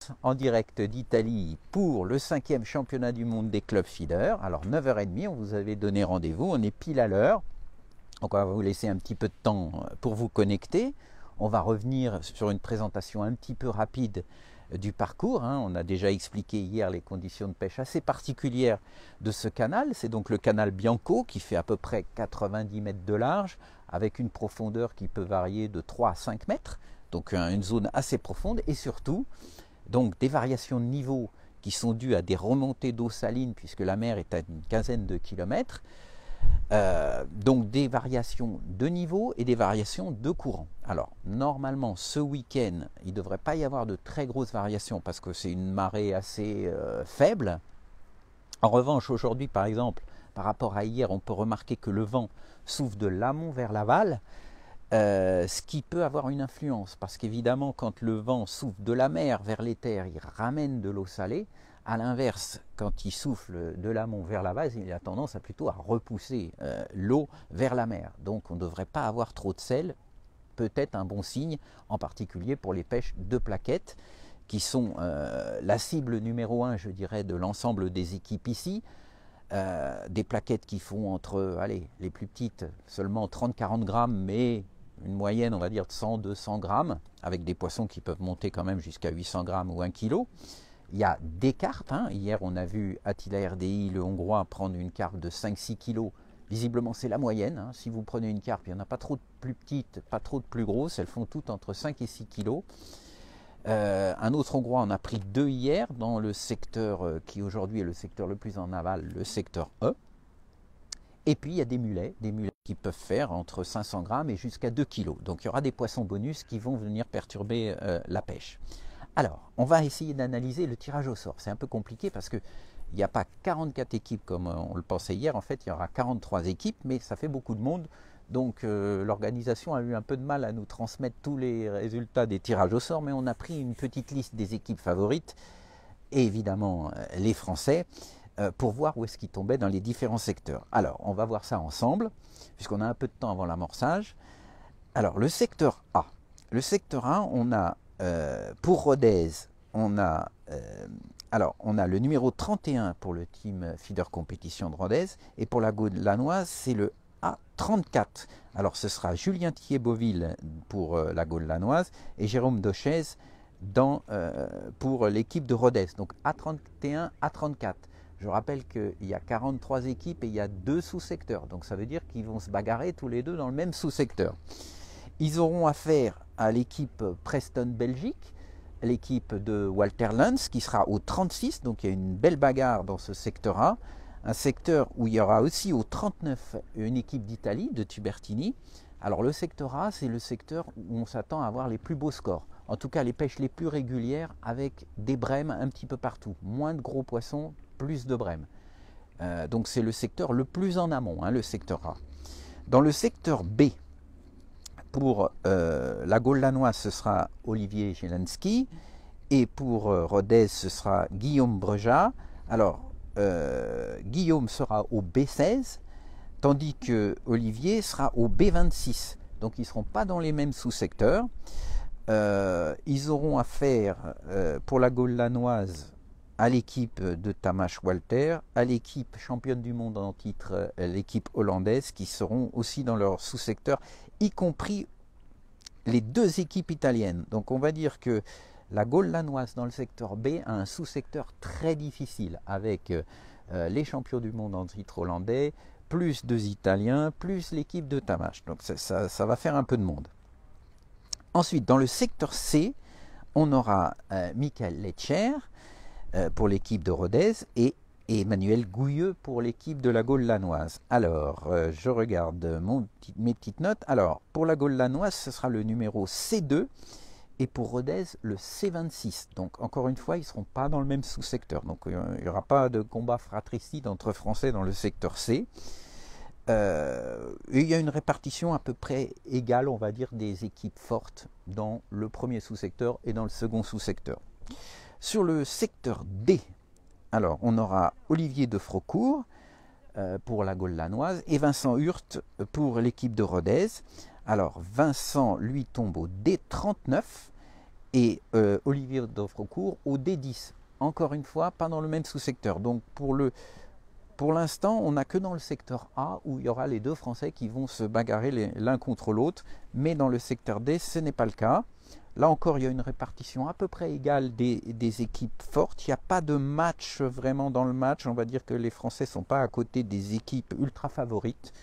tous en direct d'Italie pour le 5e championnat du monde des clubs feeders. Alors 9h30, on vous avait donné rendez-vous, on est pile à l'heure. Donc on va vous laisser un petit peu de temps pour vous connecter. On va revenir sur une présentation un petit peu rapide du parcours. On a déjà expliqué hier les conditions de pêche assez particulières de ce canal. C'est donc le canal Bianco qui fait à peu près 90 mètres de large avec une profondeur qui peut varier de 3 à 5 mètres. Donc une zone assez profonde et surtout donc des variations de niveau qui sont dues à des remontées d'eau saline puisque la mer est à une quinzaine de kilomètres. Donc des variations de niveau et des variations de courant. Alors normalement ce week-end il ne devrait pas y avoir de très grosses variations parce que c'est une marée assez faible. En revanche aujourd'hui par exemple par rapport à hier on peut remarquer que le vent souffle de l'amont vers l'aval. Ce qui peut avoir une influence parce qu'évidemment quand le vent souffle de la mer vers les terres il ramène de l'eau salée. A l'inverse, quand il souffle de l'amont vers l'aval, il a tendance à plutôt à repousser l'eau vers la mer. Donc on ne devrait pas avoir trop de sel, peut-être un bon signe, en particulier pour les pêches de plaquettes, qui sont la cible numéro 1, je dirais, de l'ensemble des équipes ici. Des plaquettes qui font entre, allez, les plus petites, seulement 30-40 grammes, mais une moyenne, on va dire, de 100-200 grammes, avec des poissons qui peuvent monter quand même jusqu'à 800 grammes ou 1 kg. Il y a des carpes. Hier, on a vu Attila RDI, le Hongrois, prendre une carpe de 5-6 kg. Visiblement, c'est la moyenne. Si vous prenez une carpe, il n'y en a pas trop de plus petites, pas trop de plus grosses. Elles font toutes entre 5 et 6 kg. Un autre Hongrois en a pris 2 hier dans le secteur qui aujourd'hui est le secteur le plus en aval, le secteur E. Et puis, il y a des mulets qui peuvent faire entre 500 grammes et jusqu'à 2 kg. Donc, il y aura des poissons bonus qui vont venir perturber la pêche. Alors, on va essayer d'analyser le tirage au sort. C'est un peu compliqué parce qu'il n'y a pas 44 équipes comme on le pensait hier. En fait, il y aura 43 équipes, mais ça fait beaucoup de monde. Donc, l'organisation a eu un peu de mal à nous transmettre tous les résultats des tirages au sort, mais on a pris une petite liste des équipes favorites, et évidemment les Français, pour voir où est-ce qu'ils tombaient dans les différents secteurs. Alors, on va voir ça ensemble, puisqu'on a un peu de temps avant l'amorçage. Alors, le secteur A. Le secteur A, on a... pour Rodez, on a le numéro 31 pour le team feeder compétition de Rodez et pour la Gaule-Lanoise c'est le A34. Alors ce sera Julien Thier-Beauville pour la Gaule-Lanoise et Jérôme Dochez pour l'équipe de Rodez. Donc A31, A34. Je rappelle qu'il y a 43 équipes et il y a 2 sous-secteurs. Donc ça veut dire qu'ils vont se bagarrer tous les deux dans le même sous-secteur. Ils auront affaire à l'équipe Preston Belgique, l'équipe de Walter Lens qui sera au 36, donc il y a une belle bagarre dans ce secteur A. Un secteur où il y aura aussi au 39 une équipe d'Italie, de Tubertini. Alors le secteur A, c'est le secteur où on s'attend à avoir les plus beaux scores. En tout cas les pêches les plus régulières avec des brèmes un petit peu partout. Moins de gros poissons, plus de brèmes. Donc c'est le secteur le plus en amont, le secteur A. Dans le secteur B, pour la Gaule-Lanoise, ce sera Olivier Jelenski. Et pour Rodez, ce sera Guillaume Breja. Alors, Guillaume sera au B16, tandis que Olivier sera au B26. Donc, ils ne seront pas dans les mêmes sous-secteurs. Ils auront affaire, pour la Gaule-Lanoise, à l'équipe de Tamas Walter, à l'équipe championne du monde en titre, l'équipe hollandaise, qui seront aussi dans leur sous-secteur, y compris les 2 équipes italiennes. Donc on va dire que la Gaule-Lanoise dans le secteur B a un sous-secteur très difficile, avec les champions du monde en titre hollandais, plus 2 Italiens, plus l'équipe de Tamas. Donc ça va faire un peu de monde. Ensuite, dans le secteur C, on aura Michael Letscher pour l'équipe de Rodez et Emmanuel Gouilleux pour l'équipe de la Gaule-Lanoise. Alors, je regarde mes petites notes. Alors, pour la Gaule-Lanoise, ce sera le numéro C2 et pour Rodez, le C26. Donc, encore une fois, ils ne seront pas dans le même sous-secteur. Donc, il n'y aura pas de combat fratricide entre Français dans le secteur C. Et il y a une répartition à peu près égale, on va dire, des équipes fortes dans le premier sous-secteur et dans le second sous-secteur. Sur le secteur D, alors on aura Olivier de Frocourt pour la Gaule-Lanoise et Vincent Hurt pour l'équipe de Rodez. Alors Vincent lui tombe au D39 et Olivier Dovrecourt au D10. Encore une fois, pas dans le même sous-secteur. Donc pour l'instant, on n'a que dans le secteur A où il y aura les deux Français qui vont se bagarrer l'un contre l'autre, mais dans le secteur D, ce n'est pas le cas. Là encore, il y a une répartition à peu près égale des équipes fortes. Il n'y a pas de match vraiment dans le match. On va dire que les Français ne sont pas à côté des équipes ultra favorites.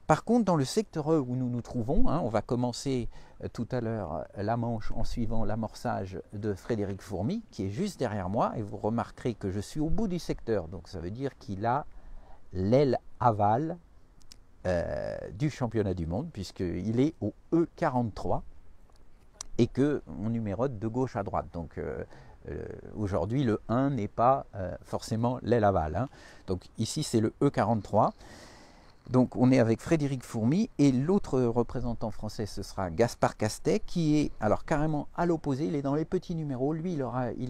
Par contre, dans le secteur E où nous nous trouvons, on va commencer tout à l'heure la manche en suivant l'amorçage de Frédéric Fourmy, qui est juste derrière moi, et vous remarquerez que je suis au bout du secteur, donc ça veut dire qu'il a l'aile aval du championnat du monde, puisqu'il est au E43, et qu'on numérote de gauche à droite. Donc aujourd'hui, le 1 n'est pas forcément l'aile aval. Donc ici, c'est le E43. Donc on est avec Frédéric Fourmy et l'autre représentant français ce sera Gaspard Castet qui est alors carrément à l'opposé, il est dans les petits numéros, lui il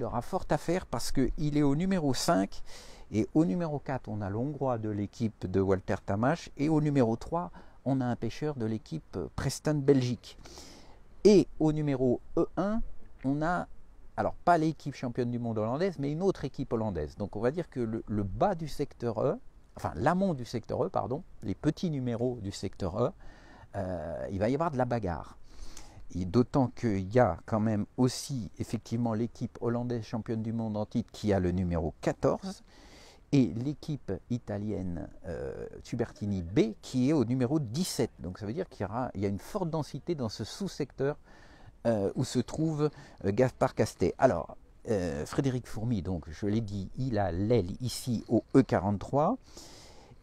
aura fort à faire parce qu'il est au numéro 5 et au numéro 4 on a l'Hongrois de l'équipe de Walter Tamash et au numéro 3 on a un pêcheur de l'équipe Preston Belgique. Et au numéro E1 on a alors pas l'équipe championne du monde hollandaise mais une autre équipe hollandaise. Donc on va dire que le bas du secteur E, enfin l'amont du secteur E, pardon, les petits numéros du secteur E, il va y avoir de la bagarre. D'autant qu'il y a quand même aussi effectivement l'équipe hollandaise championne du monde en titre qui a le numéro 14 et l'équipe italienne Tubertini B qui est au numéro 17. Donc ça veut dire qu'il y a une forte densité dans ce sous-secteur où se trouve Gaspard Castet. Alors, Frédéric Fourmy, donc je l'ai dit, il a l'aile ici au E43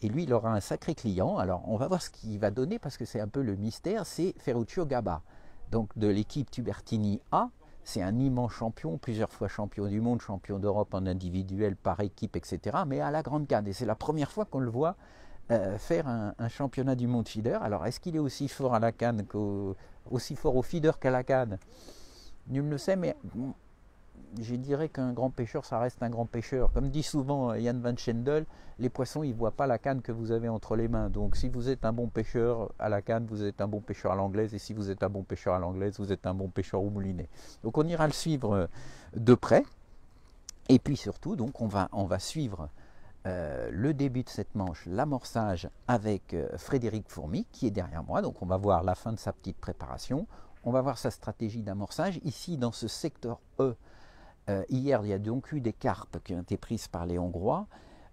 et lui il aura un sacré client. Alors on va voir ce qu'il va donner parce que c'est un peu le mystère, c'est Ferruccio Gaba, donc de l'équipe Tubertini A. C'est un immense champion, plusieurs fois champion du monde, champion d'Europe en individuel, par équipe, etc. Mais à la grande canne, et c'est la première fois qu'on le voit faire un championnat du monde feeder. Alors est-ce qu'il est aussi fort à la canne aussi fort au feeder qu'à la canne? Nul ne le sait, mais je dirais qu'un grand pêcheur, ça reste un grand pêcheur. Comme dit souvent Jan van Schendel, les poissons, ils ne voient pas la canne que vous avez entre les mains. Donc si vous êtes un bon pêcheur à la canne, vous êtes un bon pêcheur à l'anglaise. Et si vous êtes un bon pêcheur à l'anglaise, vous êtes un bon pêcheur au moulinet. Donc on ira le suivre de près. Et puis surtout, donc on va suivre le début de cette manche, l'amorçage avec Frédéric Fourmy, qui est derrière moi. Donc on va voir la fin de sa petite préparation. On va voir sa stratégie d'amorçage. Ici, dans ce secteur E, hier, il y a donc eu des carpes qui ont été prises par les Hongrois,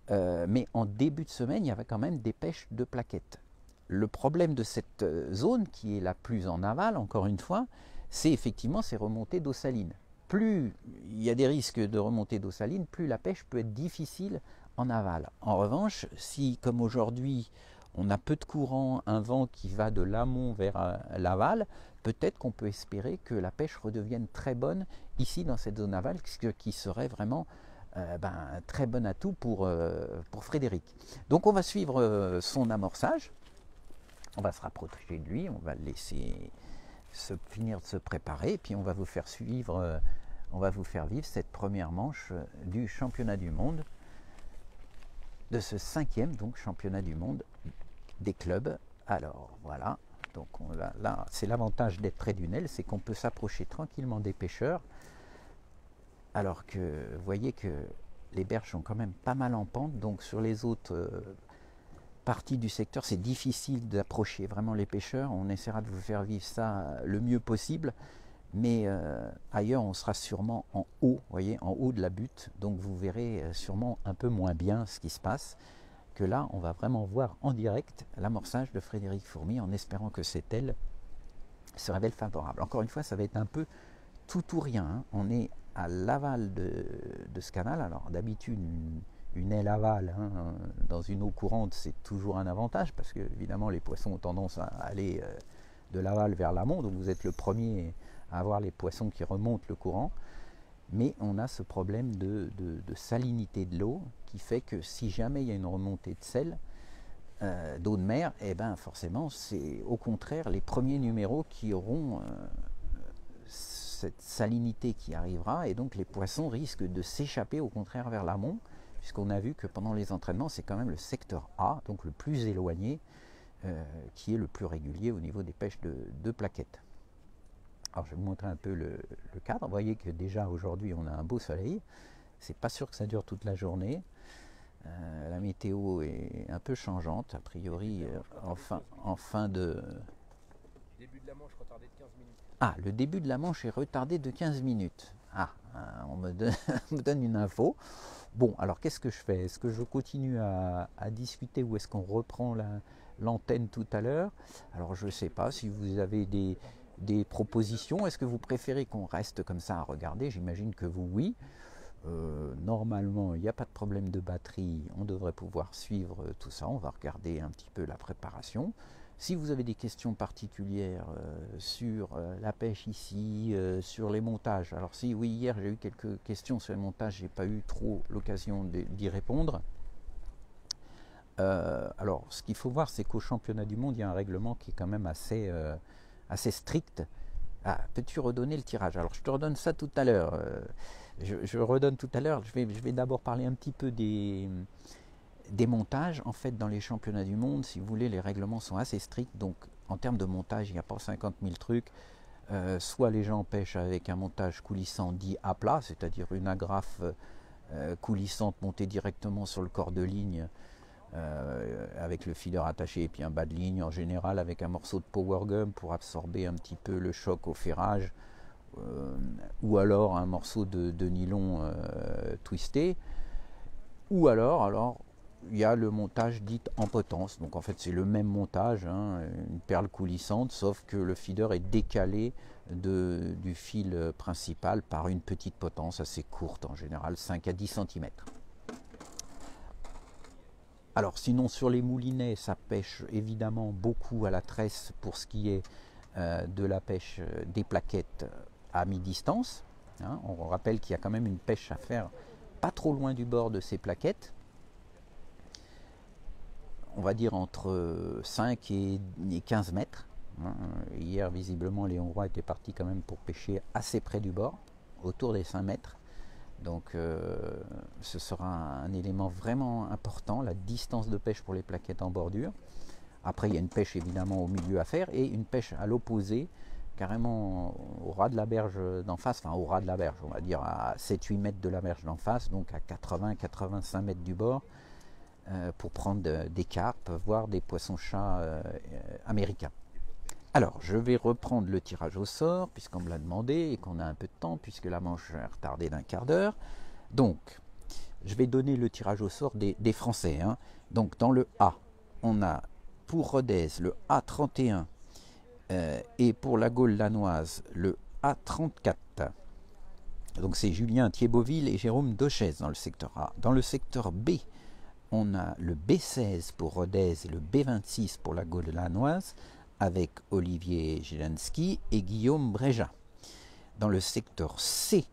mais en début de semaine, il y avait quand même des pêches de plaquettes. Le problème de cette zone, qui est la plus en aval, encore une fois, c'est effectivement ces remontées d'eau saline. Plus il y a des risques de remontée d'eau saline, plus la pêche peut être difficile en aval. En revanche, si, comme aujourd'hui, on a peu de courant, un vent qui va de l'amont vers l'aval, peut-être qu'on peut espérer que la pêche redevienne très bonne ici dans cette zone aval, ce qui serait vraiment un très bon atout pour Frédéric. Donc on va suivre son amorçage, on va se rapprocher de lui, on va le laisser finir de se préparer, et puis on va vous faire suivre, on va vous faire vivre cette première manche du championnat du monde, de ce 5e donc championnat du monde des clubs. Alors voilà. Donc là, c'est l'avantage d'être près du Nel, c'est qu'on peut s'approcher tranquillement des pêcheurs, alors que vous voyez que les berges sont quand même pas mal en pente, donc sur les autres parties du secteur, c'est difficile d'approcher vraiment les pêcheurs. On essaiera de vous faire vivre ça le mieux possible, mais ailleurs, on sera sûrement en haut, voyez, en haut de la butte, donc vous verrez sûrement un peu moins bien ce qui se passe. Que là, on va vraiment voir en direct l'amorçage de Frédéric Fourmy en espérant que cette aile se révèle favorable. Encore une fois, ça va être un peu tout ou rien. On est à l'aval de ce canal. Alors d'habitude, une aile aval dans une eau courante, c'est toujours un avantage parce que évidemment les poissons ont tendance à aller de l'aval vers l'amont. Donc vous êtes le premier à avoir les poissons qui remontent le courant. Mais on a ce problème de salinité de l'eau qui fait que si jamais il y a une remontée de sel, d'eau de mer, et ben forcément c'est au contraire les premiers numéros qui auront cette salinité qui arrivera, et donc les poissons risquent de s'échapper au contraire vers l'amont, puisqu'on a vu que pendant les entraînements c'est quand même le secteur A, donc le plus éloigné, qui est le plus régulier au niveau des pêches de plaquettes. Alors je vais vous montrer un peu le cadre. Vous voyez que déjà aujourd'hui on a un beau soleil. C'est pas sûr que ça dure toute la journée. La météo est un peu changeante, a priori en fin de... Début de la manche retardé de 15 minutes. Ah, le début de la manche est retardé de 15 minutes. Ah, on me donne, on me donne une info. Bon, alors qu'est-ce que je fais? Est-ce que je continue à discuter ou est-ce qu'on reprend l'antenne tout à l'heure? Alors je ne sais pas si vous avez des propositions. Est-ce que vous préférez qu'on reste comme ça à regarder? J'imagine que vous, oui. Normalement, il n'y a pas de problème de batterie, on devrait pouvoir suivre tout ça. On va regarder un petit peu la préparation. Si vous avez des questions particulières sur la pêche ici, sur les montages, alors si oui, hier j'ai eu quelques questions sur les montages, j'ai pas eu trop l'occasion d'y répondre. Alors ce qu'il faut voir, c'est qu'au championnat du monde, il y a un règlement qui est quand même assez strict. Ah, peux-tu redonner le tirage? Alors je te redonne ça tout à l'heure. Je redonne tout à l'heure. Je vais d'abord parler un petit peu des montages. En fait, dans les championnats du monde, si vous voulez, les règlements sont assez stricts. Donc, en termes de montage, il n'y a pas 50 000 trucs. Soit les gens pêchent avec un montage coulissant dit à plat, c'est-à-dire une agrafe coulissante montée directement sur le corps de ligne avec le feeder attaché et puis un bas de ligne en général avec un morceau de power gum pour absorber un petit peu le choc au ferrage. Ou alors un morceau de nylon twisté, ou alors il y a le montage dit en potence. Donc en fait c'est le même montage, hein, une perle coulissante, sauf que le feeder est décalé du fil principal par une petite potence assez courte, en général 5 à 10 cm. Alors sinon sur les moulinets, ça pêche évidemment beaucoup à la tresse pour ce qui est de la pêche des plaquettes à mi-distance. Hein, on rappelle qu'il y a quand même une pêche à faire pas trop loin du bord de ces plaquettes. On va dire entre 5 et 15 mètres. Hein. Hier, visiblement, les Hongrois étaient partis quand même pour pêcher assez près du bord, autour des 5 mètres. Donc ce sera un élément vraiment important, la distance de pêche pour les plaquettes en bordure. Après, il y a une pêche évidemment au milieu à faire et une pêche à l'opposé, carrément au ras de la berge d'en face, enfin au ras de la berge, on va dire à 7-8 mètres de la berge d'en face, donc à 80-85 mètres du bord, pour prendre des carpes, voire des poissons-chats américains. Alors, je vais reprendre le tirage au sort, puisqu'on me l'a demandé et qu'on a un peu de temps, puisque la manche est retardée d'1 quart d'heure. Donc, je vais donner le tirage au sort des Français. Hein. Donc, dans le A, on a pour Rodez le A31 et pour la Gaule lanoise le A34. Donc, c'est Julien Thiebauville et Jérôme Dochez dans le secteur A. Dans le secteur B, on a le B16 pour Rodez et le B26 pour la Gaule lanoise, avec Olivier Jelenski et Guillaume Bréja. Dans le secteur C,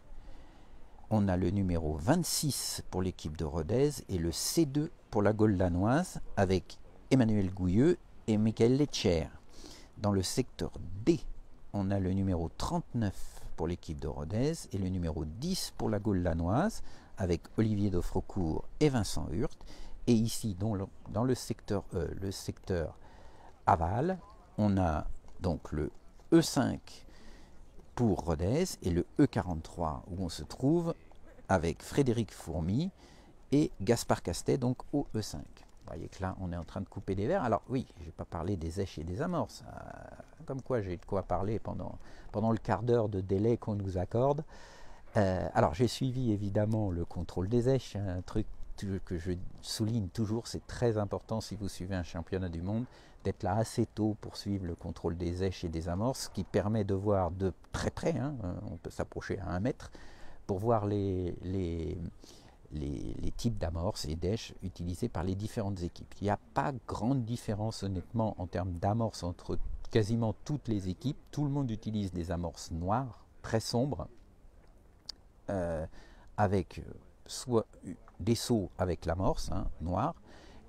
on a le numéro 26 pour l'équipe de Rodez et le C2 pour la Gaule lanoise avec Emmanuel Gouilleux et Michael Letcher. Dans le secteur D, on a le numéro 39 pour l'équipe de Rodez et le numéro 10 pour la Gaule lanoise avec Olivier Dofrocourt et Vincent Hurt. Et ici, dans le secteur E, le secteur aval, on a donc le E5 pour Rodez et le E43 où on se trouve avec Frédéric Fourmy et Gaspard Castet donc au E5. Vous voyez que là on est en train de couper des verres. Alors oui, je n'ai pas parlé des éches et des amorces, comme quoi j'ai de quoi parler pendant le quart d'heure de délai qu'on nous accorde. Alors j'ai suivi évidemment le contrôle des éches, un truc que je souligne toujours, c'est très important si vous suivez un championnat du monde, d'être là assez tôt pour suivre le contrôle des éches et des amorces, qui permet de voir de très près, hein, on peut s'approcher à 1 mètre, pour voir les types d'amorces et d'èches utilisés par les différentes équipes. Il n'y a pas grande différence honnêtement en termes d'amorces entre quasiment toutes les équipes. Tout le monde utilise des amorces noires, très sombres, avec soit des seaux avec l'amorce noire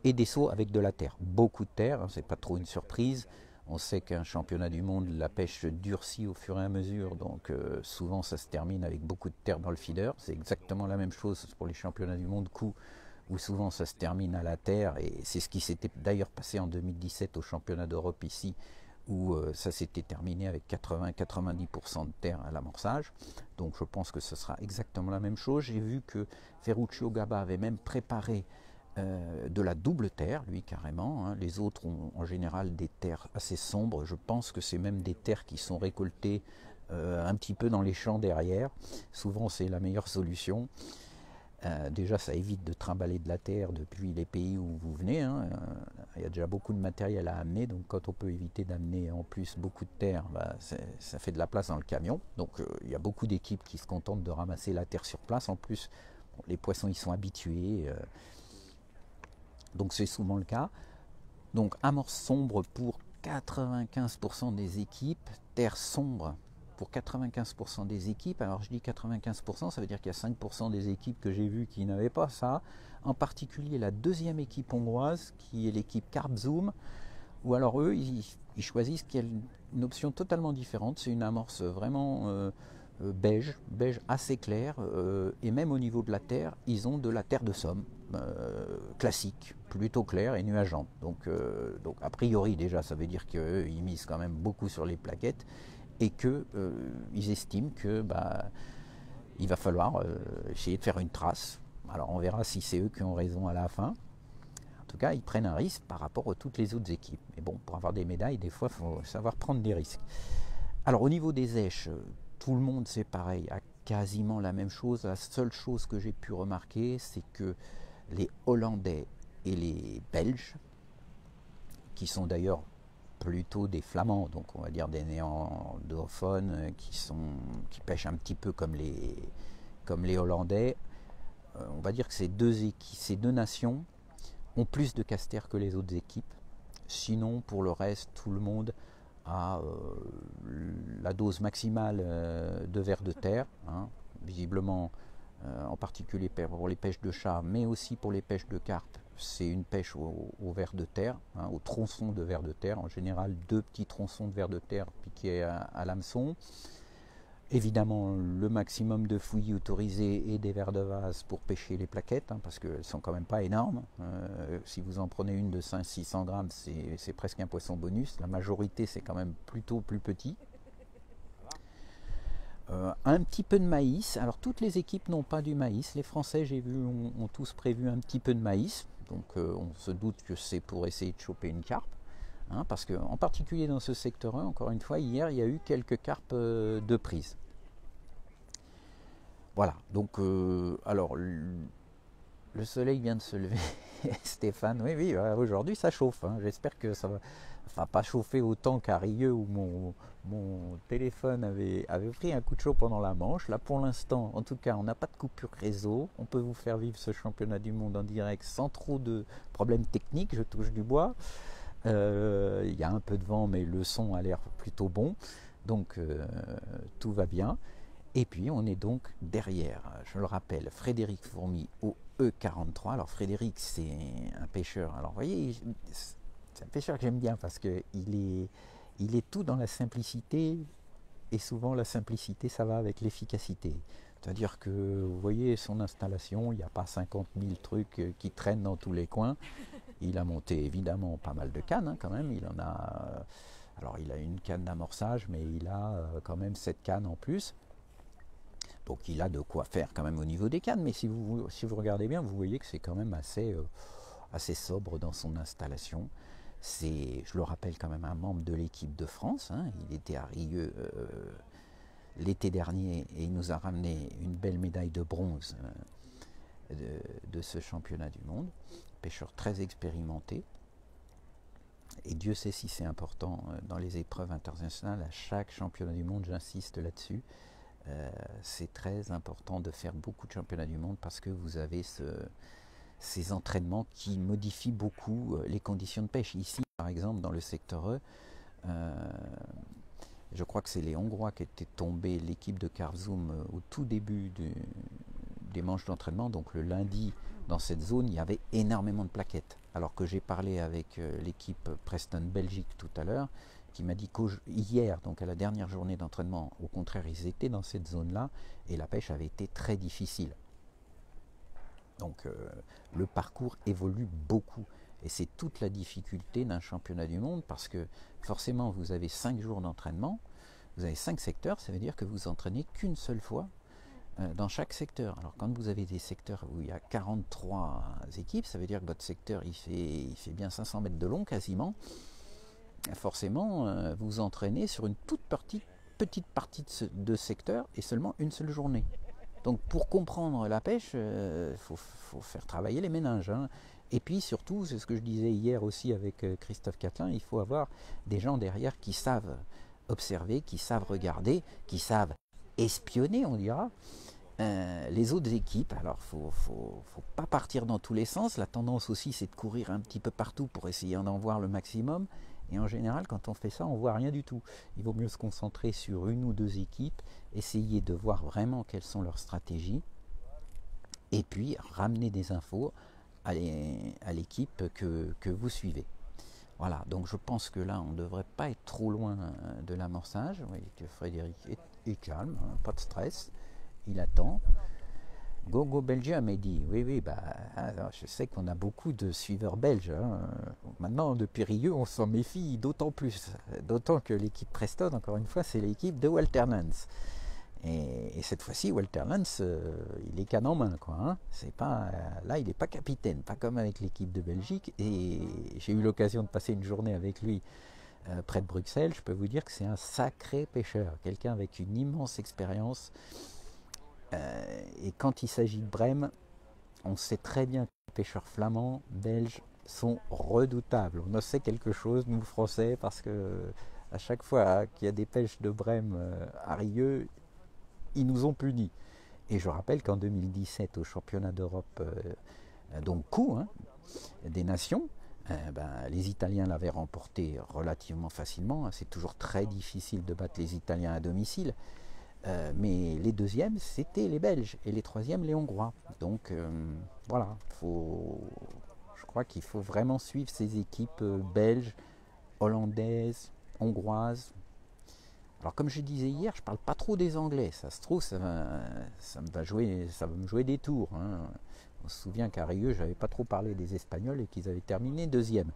et des seaux avec de la terre, beaucoup de terre, hein, c'est pas trop une surprise. On sait qu'un championnat du monde, la pêche durcit au fur et à mesure, donc souvent ça se termine avec beaucoup de terre dans le feeder. C'est exactement la même chose pour les championnats du monde où souvent ça se termine à la terre, et c'est ce qui s'était d'ailleurs passé en 2017 au championnat d'Europe ici, où ça s'était terminé avec 80-90% de terre à l'amorçage. Donc je pense que ce sera exactement la même chose. J'ai vu que Ferruccio Gaba avait même préparé de la double terre, lui carrément. Hein. Les autres ont en général des terres assez sombres. Je pense que c'est même des terres qui sont récoltées un petit peu dans les champs derrière. Souvent c'est la meilleure solution. Déjà, ça évite de trimballer de la terre depuis les pays où vous venez. Hein. Il y a déjà beaucoup de matériel à amener, donc quand on peut éviter d'amener en plus beaucoup de terre, bah, ça fait de la place dans le camion. Donc il y a beaucoup d'équipes qui se contentent de ramasser la terre sur place. En plus, bon, les poissons y sont habitués, donc c'est souvent le cas. Donc amorce sombre pour 95% des équipes, terre sombre pour 95% des équipes. Alors je dis 95%, ça veut dire qu'il y a 5% des équipes que j'ai vues qui n'avaient pas ça. En particulier la deuxième équipe hongroise, qui est l'équipe Carp Zoom, où alors eux, ils choisissent qu'il y a une option totalement différente. C'est une amorce vraiment beige assez clair, et même au niveau de la terre, ils ont de la terre de Somme, classique, plutôt claire et nuageante. Donc a priori déjà, ça veut dire qu'ils misent quand même beaucoup sur les plaquettes, et qu'ils estiment que il va falloir essayer de faire une trace. Alors on verra si c'est eux qui ont raison à la fin. En tout cas, ils prennent un risque par rapport à toutes les autres équipes. Mais bon, pour avoir des médailles, des fois, il faut savoir prendre des risques. Alors au niveau des èches, tout le monde c'est pareil, a quasiment la même chose. La seule chose que j'ai pu remarquer, c'est que les Hollandais et les Belges, qui sont d'ailleurs plutôt des Flamands, donc on va dire des néerlandophones qui pêchent un petit peu comme les Hollandais. On va dire que ces deux nations ont plus de casse-terre que les autres équipes. Sinon, pour le reste, tout le monde a la dose maximale de vers de terre, hein, visiblement en particulier pour les pêches de chat, mais aussi pour les pêches de carpe. C'est une pêche au ver de terre, hein, au tronçon de ver de terre, en général 2 petits tronçons de ver de terre piqués à l'hameçon. Évidemment, le maximum de fouillis autorisé et des vers de vase pour pêcher les plaquettes, hein, parce qu'elles sont quand même pas énormes. Si vous en prenez une de 500-600 grammes, c'est presque un poisson bonus. La majorité, c'est quand même plutôt plus petit. Un petit peu de maïs. Alors toutes les équipes n'ont pas du maïs. Les Français, j'ai vu, ont tous prévu un petit peu de maïs. Donc on se doute que c'est pour essayer de choper une carpe. Hein, parce qu'en particulier dans ce secteur 1, encore une fois, hier, il y a eu quelques carpes de prise. Voilà, donc alors le soleil vient de se lever, Stéphane. Oui, aujourd'hui ça chauffe. Hein. J'espère que ça va pas chauffer autant qu'à Rieux où mon téléphone avait pris un coup de chaud pendant la Manche. Là pour l'instant, en tout cas, on n'a pas de coupure réseau. On peut vous faire vivre ce championnat du monde en direct sans trop de problèmes techniques, je touche du bois. Il y a un peu de vent, mais le son a l'air plutôt bon. Donc tout va bien. Et puis on est donc derrière, je le rappelle, Frédéric Fourmy au E43. Alors Frédéric, c'est un pêcheur. Alors vous voyez, c'est un pêcheur que j'aime bien parce qu'il est tout dans la simplicité. Et souvent la simplicité, ça va avec l'efficacité. C'est-à-dire que vous voyez son installation, il n'y a pas 50 000 trucs qui traînent dans tous les coins. Il a monté évidemment pas mal de cannes, hein, quand même. Il en a. Alors il a une canne d'amorçage, mais il a quand même 7 cannes en plus. Donc il a de quoi faire quand même au niveau des cannes, mais si vous regardez bien, vous voyez que c'est quand même assez sobre dans son installation. C'est, je le rappelle, quand même un membre de l'équipe de France. Hein. Il était à Rieux l'été dernier et il nous a ramené une belle médaille de bronze de ce championnat du monde. Pêcheur très expérimenté. Et Dieu sait si c'est important dans les épreuves internationales. À chaque championnat du monde, j'insiste là-dessus. C'est très important de faire beaucoup de championnats du monde parce que vous avez ces entraînements qui modifient beaucoup les conditions de pêche. Ici, par exemple, dans le secteur E, je crois que c'est les Hongrois qui étaient tombés, l'équipe de Carp Zoom, au tout début des manches d'entraînement. Donc le lundi, dans cette zone, il y avait énormément de plaquettes. Alors que j'ai parlé avec l'équipe Preston Belgique tout à l'heure, qui m'a dit qu'hier, donc à la dernière journée d'entraînement, au contraire, ils étaient dans cette zone-là et la pêche avait été très difficile. Donc le parcours évolue beaucoup. Et c'est toute la difficulté d'un championnat du monde, parce que forcément vous avez 5 jours d'entraînement, vous avez 5 secteurs, ça veut dire que vous entraînez qu'une seule fois dans chaque secteur. Alors quand vous avez des secteurs où il y a 43 équipes, ça veut dire que votre secteur il fait bien 500 mètres de long quasiment. Forcément, vous vous entraînez sur une toute petite partie de secteur et seulement une seule journée. Donc pour comprendre la pêche, il faut faire travailler les méninges. Hein. Et puis surtout, c'est ce que je disais hier aussi avec Christophe Catlin, il faut avoir des gens derrière qui savent observer, qui savent regarder, qui savent espionner, on dira, les autres équipes. Alors faut pas partir dans tous les sens. La tendance aussi, c'est de courir un petit peu partout pour essayer d'en voir le maximum. Et en général, quand on fait ça, on ne voit rien du tout. Il vaut mieux se concentrer sur une ou deux équipes, essayer de voir vraiment quelles sont leurs stratégies, et puis ramener des infos à l'équipe que vous suivez. Voilà, donc je pense que là, on ne devrait pas être trop loin de l'amorçage. Vous voyez que Frédéric est calme, hein, pas de stress, il attend. Go Belgium, il dit, oui, bah, je sais qu'on a beaucoup de suiveurs belges. Hein. Maintenant, depuis Rieux, on s'en méfie d'autant plus. D'autant que l'équipe Preston, encore une fois, c'est l'équipe de Walter Nance. Et cette fois-ci, Walter Nance, il est canne en main. Quoi, hein. C'est pas, là, il n'est pas capitaine, pas comme avec l'équipe de Belgique. Et j'ai eu l'occasion de passer une journée avec lui près de Bruxelles. Je peux vous dire que c'est un sacré pêcheur. Quelqu'un avec une immense expérience. Et quand il s'agit de Brême, on sait très bien que les pêcheurs flamands, belges, sont redoutables. On en sait quelque chose, nous Français, parce que à chaque fois qu'il y a des pêches de Brême à Rieux, ils nous ont punis. Et je rappelle qu'en 2017, au championnat d'Europe, donc coup, hein, des nations, les Italiens l'avaient remporté relativement facilement. C'est toujours très difficile de battre les Italiens à domicile. Mais les deuxièmes, c'était les Belges, et les troisièmes, les Hongrois. Donc voilà, je crois qu'il faut vraiment suivre ces équipes belges, hollandaises, hongroises. Alors comme je disais hier, je ne parle pas trop des Anglais. Ça se trouve, ça va me jouer des tours. Hein. On se souvient qu'à Rieux, je n'avais pas trop parlé des Espagnols et qu'ils avaient terminé deuxième.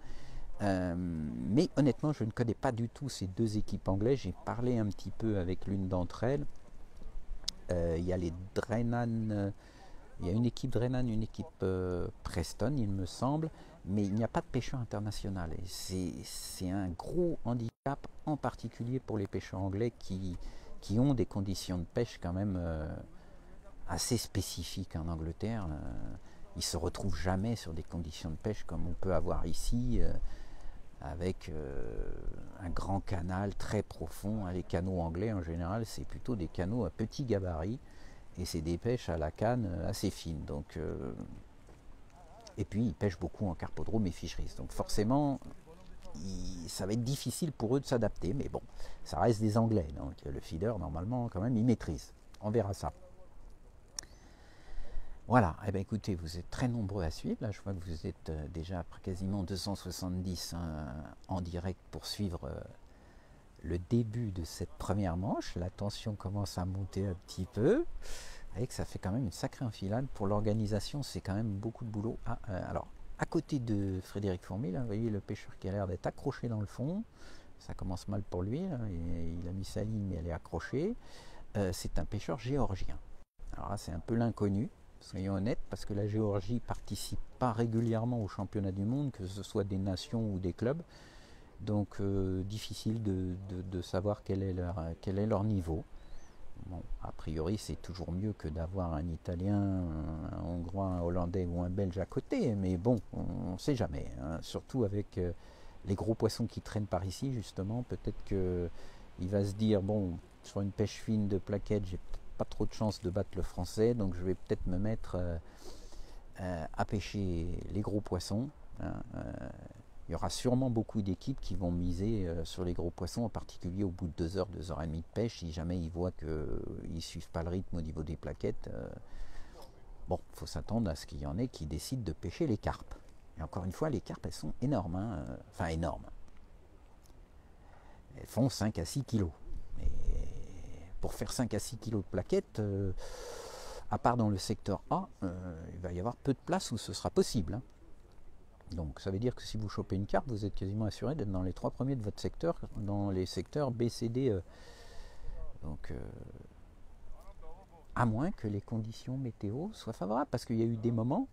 Mais honnêtement, je ne connais pas du tout ces deux équipes anglaises. J'ai parlé un petit peu avec l'une d'entre elles. Il y a les Drenan, il y a une équipe Drenan, une équipe Preston, il me semble, mais il n'y a pas de pêcheur international. Et c'est un gros handicap, en particulier pour les pêcheurs anglais qui ont des conditions de pêche quand même assez spécifiques en Angleterre. Ils ne se retrouvent jamais sur des conditions de pêche comme on peut avoir ici. Avec un grand canal très profond. Les canaux anglais en général, c'est plutôt des canaux à petit gabarit, et c'est des pêches à la canne assez fines. Donc, et puis ils pêchent beaucoup en carpodrome et fisheries. Donc forcément, ça va être difficile pour eux de s'adapter, mais bon, ça reste des Anglais. Donc le feeder, normalement, quand même, il maîtrise. On verra ça. Voilà, eh bien, écoutez, vous êtes très nombreux à suivre. Là, je vois que vous êtes déjà quasiment 270 en direct pour suivre le début de cette première manche. La tension commence à monter un petit peu. Vous voyez que ça fait quand même une sacrée enfilade. Pour l'organisation, c'est quand même beaucoup de boulot. Alors, à côté de Frédéric Fourmi, là, vous voyez le pêcheur qui a l'air d'être accroché dans le fond. Ça commence mal pour lui. Là, il a mis sa ligne, mais elle est accrochée. C'est un pêcheur géorgien. Alors là, c'est un peu l'inconnu. Soyons honnêtes, parce que la Géorgie participe pas régulièrement au championnat du monde, que ce soit des nations ou des clubs. Donc difficile de savoir quel est leur niveau. Bon, a priori, c'est toujours mieux que d'avoir un Italien, un Hongrois, un Hollandais ou un Belge à côté. Mais bon, on ne sait jamais. Hein. Surtout avec les gros poissons qui traînent par ici, justement. Peut-être qu'il va se dire, bon, sur une pêche fine de plaquettes, j'ai peut-être pas trop de chance de battre le français, donc je vais peut-être me mettre à pêcher les gros poissons. Hein, il y aura sûrement beaucoup d'équipes qui vont miser sur les gros poissons, en particulier au bout de 2 heures, 2 heures et demie de pêche, si jamais ils voient qu'ils ne suivent pas le rythme au niveau des plaquettes. Bon, il faut s'attendre à ce qu'il y en ait qui décident de pêcher les carpes. Et encore une fois, les carpes, elles sont énormes. Hein, enfin, énormes. Elles font 5 à 6 kilos. Mais pour faire 5 à 6 kilos de plaquettes, à part dans le secteur A, il va y avoir peu de place où ce sera possible. Hein. Donc ça veut dire que si vous chopez une carpe, vous êtes quasiment assuré d'être dans les 3 premiers de votre secteur, dans les secteurs B, C, D, E. Donc à moins que les conditions météo soient favorables, parce qu'il y a eu des moments,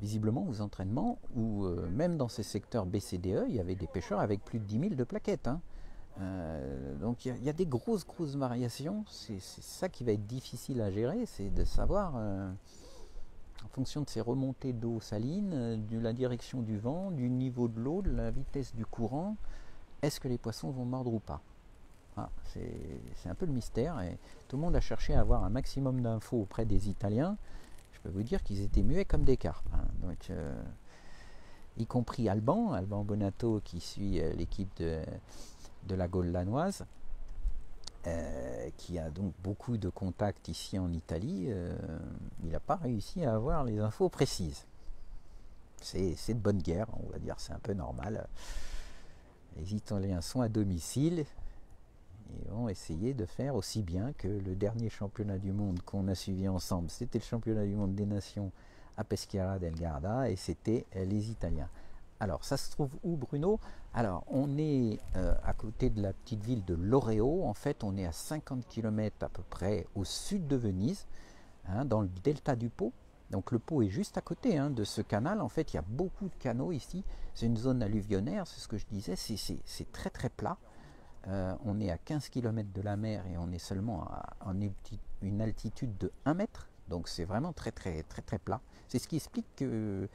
visiblement aux entraînements, où même dans ces secteurs B, C, D, E, il y avait des pêcheurs avec plus de 10 000 de plaquettes. Hein. Donc il y a des grosses variations. C'est ça qui va être difficile à gérer, c'est de savoir, en fonction de ces remontées d'eau saline, de la direction du vent, du niveau de l'eau, de la vitesse du courant, est-ce que les poissons vont mordre ou pas. Ah, c'est un peu le mystère, et tout le monde a cherché à avoir un maximum d'infos auprès des Italiens. Je peux vous dire qu'ils étaient muets comme des carpes. Hein. Donc, y compris Alban Bonato, qui suit l'équipe de la Gaule lanoise, qui a donc beaucoup de contacts ici en Italie. Il n'a pas réussi à avoir les infos précises. C'est de bonne guerre, on va dire, c'est un peu normal. Les Italiens sont à domicile. Ils vont essayer de faire aussi bien que le dernier championnat du monde qu'on a suivi ensemble. C'était le championnat du monde des nations à Peschiera del Garda, et c'était les Italiens. Alors ça se trouve où, Bruno? Alors on est à côté de la petite ville de Loreo. En fait on est à 50 km à peu près au sud de Venise, hein, dans le delta du Pô. Donc le Pô est juste à côté, hein, de ce canal. En fait il y a beaucoup de canaux ici. C'est une zone alluvionnaire, c'est ce que je disais, c'est très plat. On est à 15 km de la mer, et on est seulement à une altitude de 1 mètre. Donc c'est vraiment très plat. C'est ce qui explique que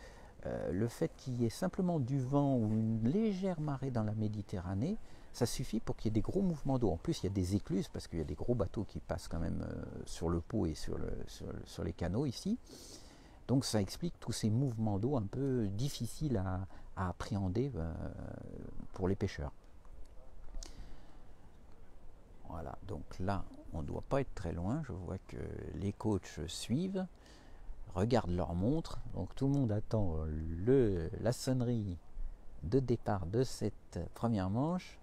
le fait qu'il y ait simplement du vent ou une légère marée dans la Méditerranée, ça suffit pour qu'il y ait des gros mouvements d'eau. En plus, il y a des écluses, parce qu'il y a des gros bateaux qui passent quand même sur le Pô et sur les canaux ici. Donc ça explique tous ces mouvements d'eau un peu difficiles à appréhender pour les pêcheurs. Voilà, donc là, on ne doit pas être très loin. Je vois que les coachs suivent, regardent leur montre. Donc tout le monde attend la sonnerie de départ de cette première manche.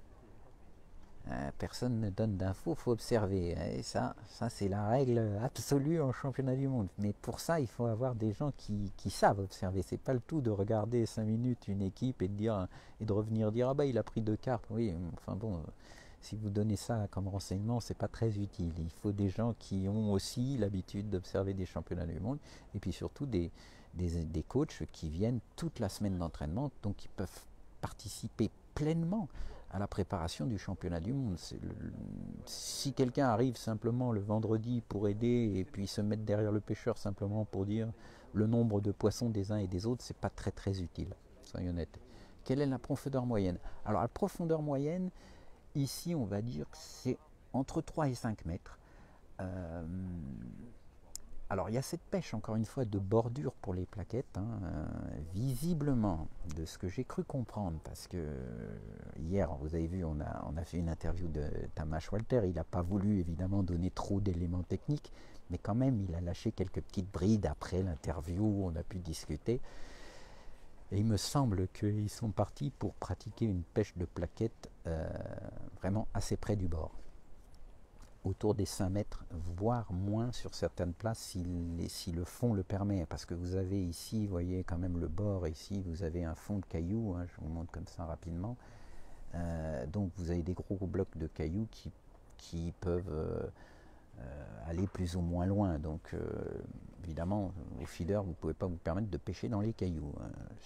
Personne ne donne d'infos, il faut observer. Et ça c'est la règle absolue en championnat du monde. Mais pour ça, il faut avoir des gens qui savent observer. C'est pas le tout de regarder 5 minutes une équipe et de revenir dire ah bah il a pris 2 carpes. Oui, enfin bon. Si vous donnez ça comme renseignement, c'est pas très utile. Il faut des gens qui ont aussi l'habitude d'observer des championnats du monde, et puis surtout des coachs qui viennent toute la semaine d'entraînement, donc qui peuvent participer pleinement à la préparation du championnat du monde. Si quelqu'un arrive simplement le vendredi pour aider et puis se mettre derrière le pêcheur simplement pour dire le nombre de poissons des uns et des autres, c'est pas très utile, soyons honnêtes. Quelle est la profondeur moyenne? Alors la profondeur moyenne, ici, on va dire que c'est entre 3 et 5 mètres. Alors, il y a cette pêche, encore une fois, de bordure pour les plaquettes. Hein, visiblement, de ce que j'ai cru comprendre, parce que hier, vous avez vu, on a fait une interview de Tamas Walter. Il n'a pas voulu, évidemment, donner trop d'éléments techniques, mais quand même, il a lâché quelques petites brides après l'interview où on a pu discuter. Et il me semble qu'ils sont partis pour pratiquer une pêche de plaquettes vraiment assez près du bord. Autour des 5 mètres, voire moins sur certaines places si le fond le permet. Parce que vous avez ici, vous voyez quand même le bord, ici vous avez un fond de cailloux, hein, je vous montre comme ça rapidement. Donc vous avez des gros blocs de cailloux qui peuvent aller plus ou moins loin. Donc évidemment, au feeder, vous ne pouvez pas vous permettre de pêcher dans les cailloux.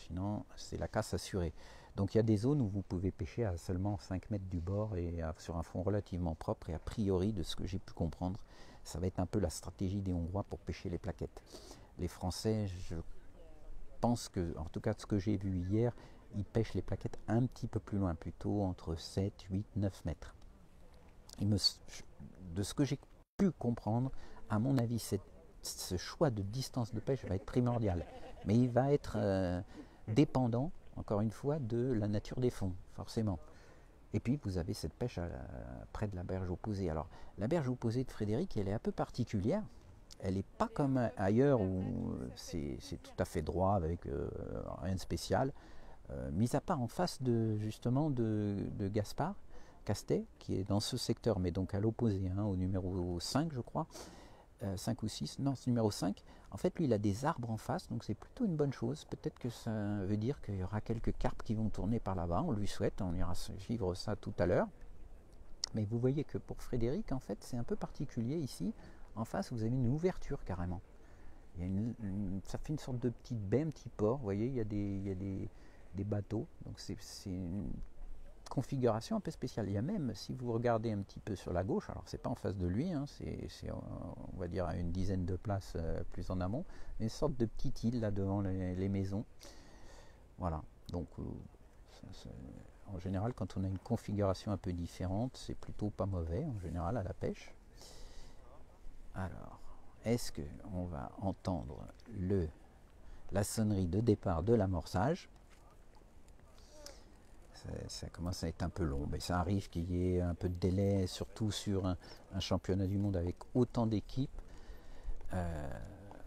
Sinon, c'est la casse assurée. Donc il y a des zones où vous pouvez pêcher à seulement 5 mètres du bord et sur un fond relativement propre. Et a priori, de ce que j'ai pu comprendre, ça va être un peu la stratégie des Hongrois pour pêcher les plaquettes. Les Français, je pense que, en tout cas de ce que j'ai vu hier, ils pêchent les plaquettes un petit peu plus loin, plutôt entre 7, 8, 9 mètres. De ce que j'ai pu comprendre, à mon avis, ce choix de distance de pêche va être primordial. Mais il va être dépendant, encore une fois, de la nature des fonds, forcément. Et puis vous avez cette pêche près de la berge opposée. Alors la berge opposée de Frédéric, elle est un peu particulière. Elle n'est pas comme ailleurs où c'est tout à fait droit avec rien de spécial. Mis à part en face justement de Gaspard Castet, qui est dans ce secteur, mais donc à l'opposé, hein, au numéro 5 je crois. 5 ou 6, non c'est numéro 5. En fait lui il a des arbres en face, donc c'est plutôt une bonne chose. Peut-être que ça veut dire qu'il y aura quelques carpes qui vont tourner par là-bas, on lui souhaite, on ira suivre ça tout à l'heure. Mais vous voyez que pour Frédéric, en fait, c'est un peu particulier ici. En face, vous avez une ouverture carrément. Il y a ça fait une sorte de petite baie, un petit port. Vous voyez, il y a des bateaux. Donc c'est une configuration un peu spéciale. Il y a même, si vous regardez un petit peu sur la gauche, alors c'est pas en face de lui, hein, c'est on va dire à une dizaine de places plus en amont, une sorte de petite île là devant les maisons. Voilà. Donc en général, quand on a une configuration un peu différente, c'est plutôt pas mauvais en général à la pêche. Alors, est-ce qu'on va entendre la sonnerie de départ de l'amorçage? Ça commence à être un peu long, mais ça arrive qu'il y ait un peu de délai, surtout sur un championnat du monde avec autant d'équipes.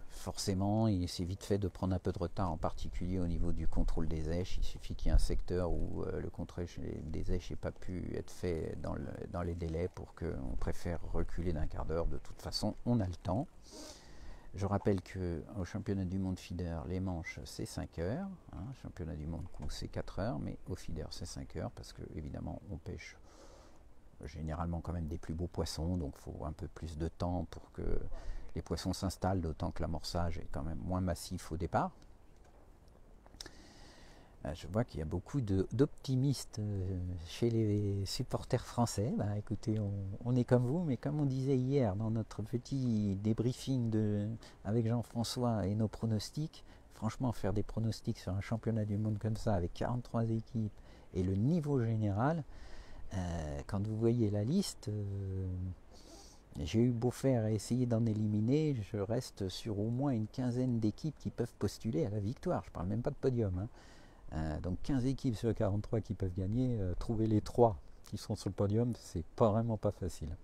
Forcément, c'est vite fait de prendre un peu de retard, en particulier au niveau du contrôle des èches. Il suffit qu'il y ait un secteur où le contrôle des èches n'ait pas pu être fait dans les délais pour qu'on préfère reculer d'un quart d'heure. De toute façon, on a le temps. Je rappelle qu'au championnat du monde feeder, les manches c'est 5 heures. Hein, championnat du monde coup c'est 4 heures, mais au feeder c'est 5 heures parce que évidemment on pêche généralement quand même des plus beaux poissons, donc il faut un peu plus de temps pour que les poissons s'installent, d'autant que l'amorçage est quand même moins massif au départ. Je vois qu'il y a beaucoup d'optimistes chez les supporters français. Bah, écoutez, on est comme vous, mais comme on disait hier dans notre petit débriefing avec Jean-François et nos pronostics, franchement, faire des pronostics sur un championnat du monde comme ça, avec 43 équipes et le niveau général, quand vous voyez la liste, j'ai eu beau faire et essayer d'en éliminer, je reste sur au moins une quinzaine d'équipes qui peuvent postuler à la victoire. Je ne parle même pas de podium, hein. Donc 15 équipes sur 43 qui peuvent gagner, trouver les 3 qui sont sur le podium, c'est vraiment pas facile.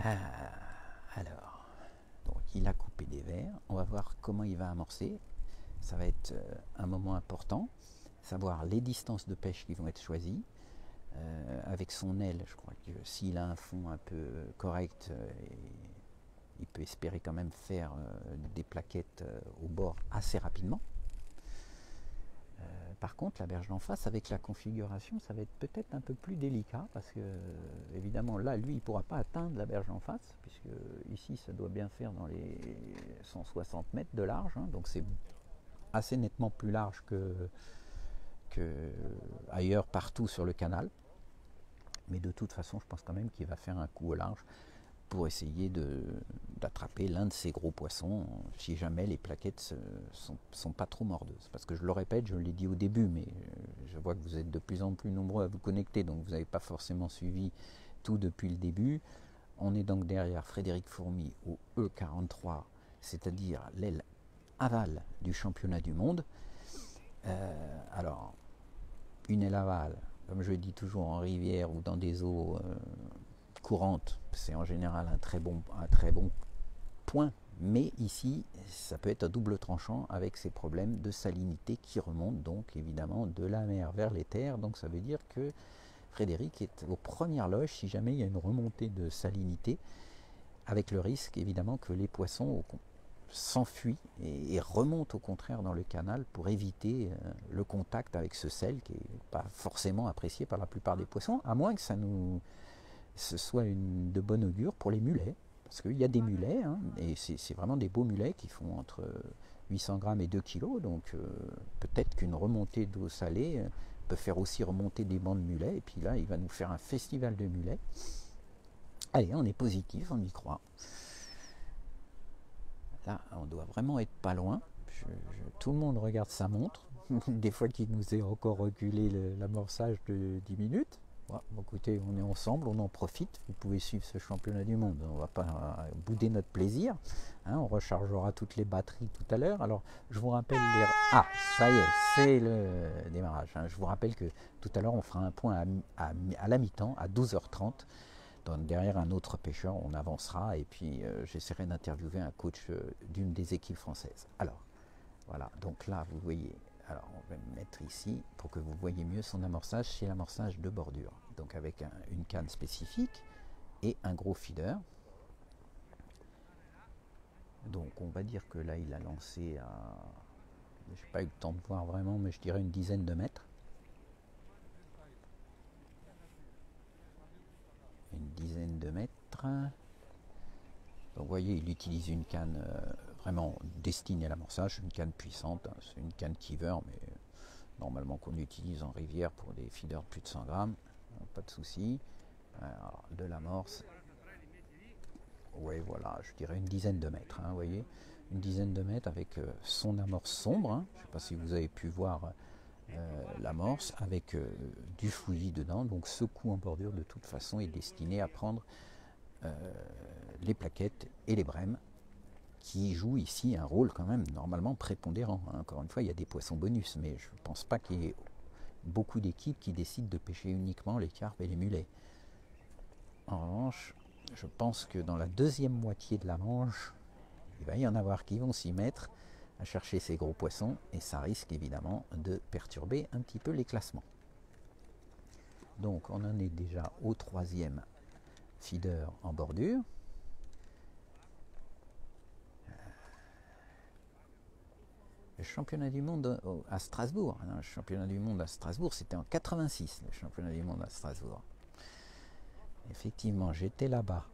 Alors, donc il a coupé des vers, on va voir comment il va amorcer. Ça va être un moment important, savoir les distances de pêche qui vont être choisies. Avec son aile, je crois que s'il a un fond un peu correct, il peut espérer quand même faire des plaquettes au bord assez rapidement. Par contre, la berge d'en face, avec la configuration, ça va être peut-être un peu plus délicat parce que, évidemment, là, lui, il ne pourra pas atteindre la berge en face, puisque ici, ça doit bien faire dans les 160 mètres de large, hein, donc c'est assez nettement plus large que ailleurs, partout sur le canal. Mais de toute façon, je pense quand même qu'il va faire un coup au large pour essayer d'attraper l'un de ces gros poissons si jamais les plaquettes sont pas trop mordeuses. Parce que je le répète, je l'ai dit au début, mais je vois que vous êtes de plus en plus nombreux à vous connecter, donc vous n'avez pas forcément suivi tout depuis le début. On est donc derrière Frédéric Fourmy au E43, c'est-à-dire l'aile aval du championnat du monde. Alors, une aile aval, comme je le dis toujours en rivière ou dans des eaux courantes, c'est en général un très bon point, mais ici ça peut être à double tranchant avec ces problèmes de salinité qui remontent donc évidemment de la mer vers les terres. Donc ça veut dire que Frédéric est aux premières loges si jamais il y a une remontée de salinité, avec le risque évidemment que les poissons s'enfuient et remontent au contraire dans le canal pour éviter le contact avec ce sel qui n'est pas forcément apprécié par la plupart des poissons, à moins que ce soit de bonne augure pour les mulets, parce qu'il y a des mulets, hein, et c'est vraiment des beaux mulets qui font entre 800 grammes et 2 kg, donc peut-être qu'une remontée d'eau salée peut faire aussi remonter des bancs de mulets, et puis là il va nous faire un festival de mulets. Allez, on est positif, on y croit. Là, on doit vraiment être pas loin. Tout le monde regarde sa montre. Des fois qu'il nous est encore reculé l'amorçage de 10 minutes. Bon, écoutez, on est ensemble, on en profite. Vous pouvez suivre ce championnat du monde. On ne va pas bouder notre plaisir. Hein, on rechargera toutes les batteries tout à l'heure. Alors, je vous rappelle Ah, ça y est, c'est le démarrage. Hein. Je vous rappelle que tout à l'heure, on fera un point à la mi-temps, à 12h30. Donc, derrière un autre pêcheur, on avancera et puis j'essaierai d'interviewer un coach d'une des équipes françaises. Alors, voilà. Donc là, vous voyez... Alors, on va me mettre ici pour que vous voyez mieux son amorçage. C'est l'amorçage de bordure. Donc, avec une canne spécifique et un gros feeder. Donc on va dire que là il a lancé à, je n'ai pas eu le temps de voir vraiment, mais je dirais une dizaine de mètres. Une dizaine de mètres. Donc vous voyez, il utilise une canne vraiment destinée à l'amorçage, une canne puissante, hein, c'est une canne Kiver, mais normalement qu'on utilise en rivière pour des feeders de plus de 100 grammes, pas de souci. Alors, de l'amorce, oui voilà, je dirais une dizaine de mètres, hein, vous voyez, une dizaine de mètres avec son amorce sombre, hein. Je ne sais pas si vous avez pu voir l'amorce avec du fouillis dedans, donc ce coup en bordure de toute façon est destiné à prendre les plaquettes et les brèmes qui jouent ici un rôle quand même normalement prépondérant. Encore une fois, il y a des poissons bonus, mais je ne pense pas qu'il y ait beaucoup d'équipes qui décident de pêcher uniquement les carpes et les mulets. En revanche, je pense que dans la deuxième moitié de la Manche, il va y en avoir qui vont s'y mettre à chercher ces gros poissons, et ça risque évidemment de perturber un petit peu les classements. Donc on en est déjà au troisième feeder en bordure. Le championnat du monde à Strasbourg, le championnat du monde à Strasbourg, c'était en 86, le championnat du monde à Strasbourg. Effectivement, j'étais là-bas.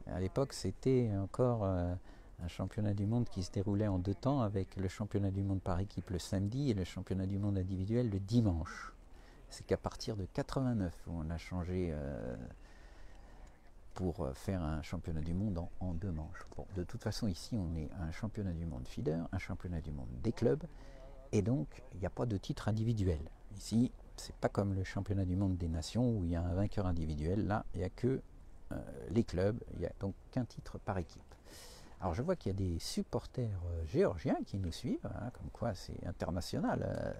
À l'époque, c'était encore un championnat du monde qui se déroulait en 2 temps, avec le championnat du monde par équipe le samedi et le championnat du monde individuel le dimanche. C'est qu'à partir de 89 où on a changé pour faire un championnat du monde en 2 manches. Bon, de toute façon, ici, on est à un championnat du monde feeder, un championnat du monde des clubs, et donc il n'y a pas de titre individuel. Ici, c'est pas comme le championnat du monde des nations où il y a un vainqueur individuel. Là, il n'y a que les clubs, il n'y a donc qu'un titre par équipe. Alors je vois qu'il y a des supporters géorgiens qui nous suivent, hein, comme quoi c'est international.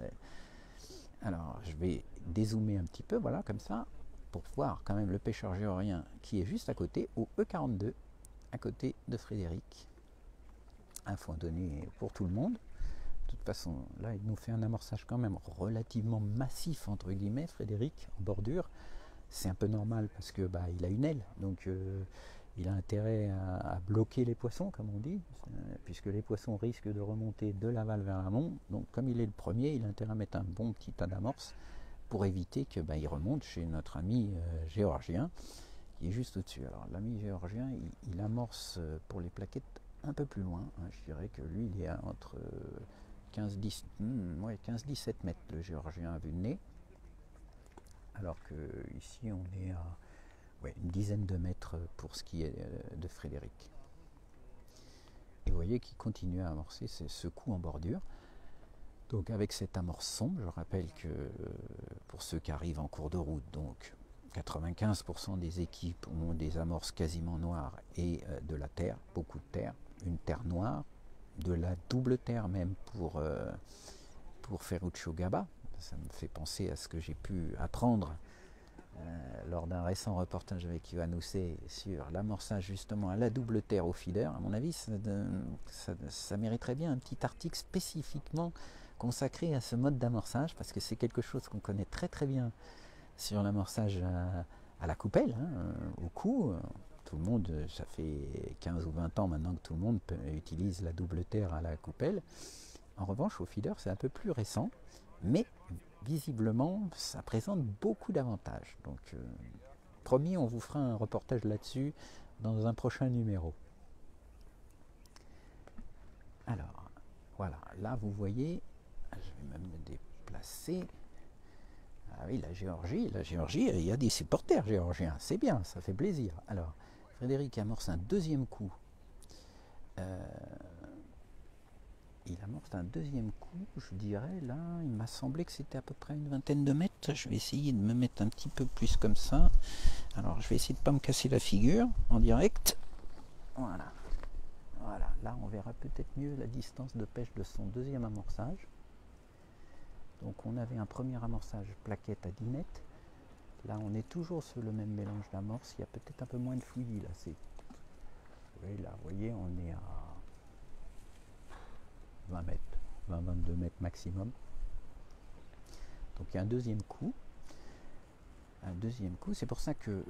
Alors je vais dézoomer un petit peu, voilà, comme ça, pour voir quand même le pêcheur géorgien qui est juste à côté, au E42, à côté de Frédéric. Info donnée pour tout le monde. De toute façon, là, il nous fait un amorçage quand même relativement massif, entre guillemets, Frédéric, en bordure. C'est un peu normal parce que il a une aile, donc il a intérêt à bloquer les poissons, comme on dit, puisque les poissons risquent de remonter de l'aval vers l'amont. Donc comme il est le premier, il a intérêt à mettre un bon petit tas d'amorces pour éviter que il remonte chez notre ami géorgien, qui est juste au-dessus. Alors l'ami géorgien, il amorce pour les plaquettes un peu plus loin, hein. Je dirais que lui, il est entre 15-17 mètres, le géorgien à vue de nez. Alors que ici on est à une dizaine de mètres pour ce qui est de Frédéric. Et vous voyez qu'il continue à amorcer ce coup en bordure. Donc avec cette amorce sombre, je rappelle que pour ceux qui arrivent en cours de route, donc 95% des équipes ont des amorces quasiment noires et de la terre, beaucoup de terre, une terre noire, de la double terre même pour Ferruccio Gaba. Ça me fait penser à ce que j'ai pu apprendre lors d'un récent reportage avec Ivan Housset sur l'amorçage justement à la double terre au feeder. À mon avis, ça mériterait bien un petit article spécifiquement consacré à ce mode d'amorçage, parce que c'est quelque chose qu'on connaît très très bien sur l'amorçage à la coupelle, hein, au cou. Tout le monde, ça fait 15 ou 20 ans maintenant que tout le monde utilise la double terre à la coupelle. En revanche, au feeder, c'est un peu plus récent, mais visiblement, ça présente beaucoup d'avantages. Donc, promis, on vous fera un reportage là-dessus dans un prochain numéro. Alors, voilà, là vous voyez, je vais même me déplacer. Ah oui, la Géorgie, il y a des supporters géorgiens, c'est bien, ça fait plaisir. Alors, Frédéric amorce un deuxième coup. Il amorce un deuxième coup, je dirais, là, il m'a semblé que c'était à peu près une vingtaine de mètres. Je vais essayer de me mettre un petit peu plus comme ça. Alors, je vais essayer de ne pas me casser la figure en direct. Voilà. Voilà, là, on verra peut-être mieux la distance de pêche de son deuxième amorçage. Donc, on avait un premier amorçage plaquette à 10 mètres. Là, on est toujours sur le même mélange d'amorce. Il y a peut-être un peu moins de fouillis, là. Oui, là, vous voyez, on est à 20 mètres, 20-22 mètres maximum. Donc il y a un deuxième coup. C'est pour ça que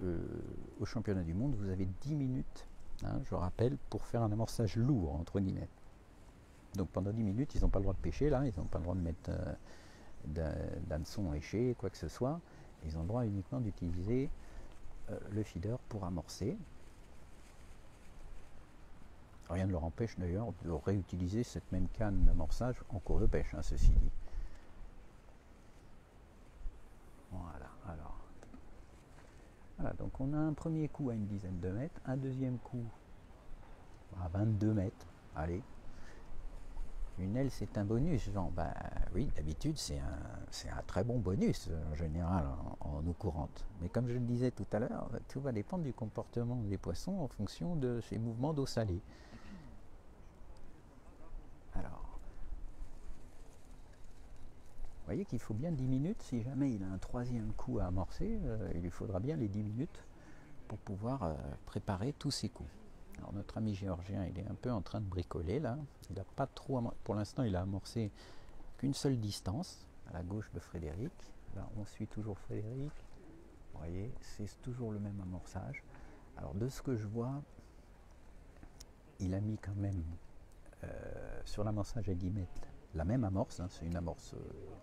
au championnat du monde, vous avez 10 minutes hein, je rappelle, pour faire un amorçage lourd, entre guillemets. Donc pendant 10 minutes, ils n'ont pas le droit de pêcher, là, ils n'ont pas le droit de mettre d'hameçon éché, quoi que ce soit. Ils ont le droit uniquement d'utiliser le feeder pour amorcer. Rien ne leur empêche d'ailleurs de réutiliser cette même canne d'amorçage en cours de pêche, hein, ceci dit. Voilà, alors. Voilà, donc on a un premier coup à une dizaine de mètres, un deuxième coup à 22 mètres. Allez. Une aile, c'est un bonus, genre, bah oui, d'habitude c'est un très bon bonus en général en eau courante. Mais comme je le disais tout à l'heure, tout va dépendre du comportement des poissons en fonction de ces mouvements d'eau salée. Alors, vous voyez qu'il faut bien 10 minutes, si jamais il a un troisième coup à amorcer, il lui faudra bien les 10 minutes pour pouvoir préparer tous ses coups. Alors notre ami géorgien, il est un peu en train de bricoler là. Il n'a pas trop, pour l'instant, il a amorcé qu'une seule distance à la gauche de Frédéric. Là, on suit toujours Frédéric. Vous voyez, c'est toujours le même amorçage. Alors de ce que je vois, il a mis quand même sur l'amorçage à 10 mètres la même amorce. Hein, c'est une amorce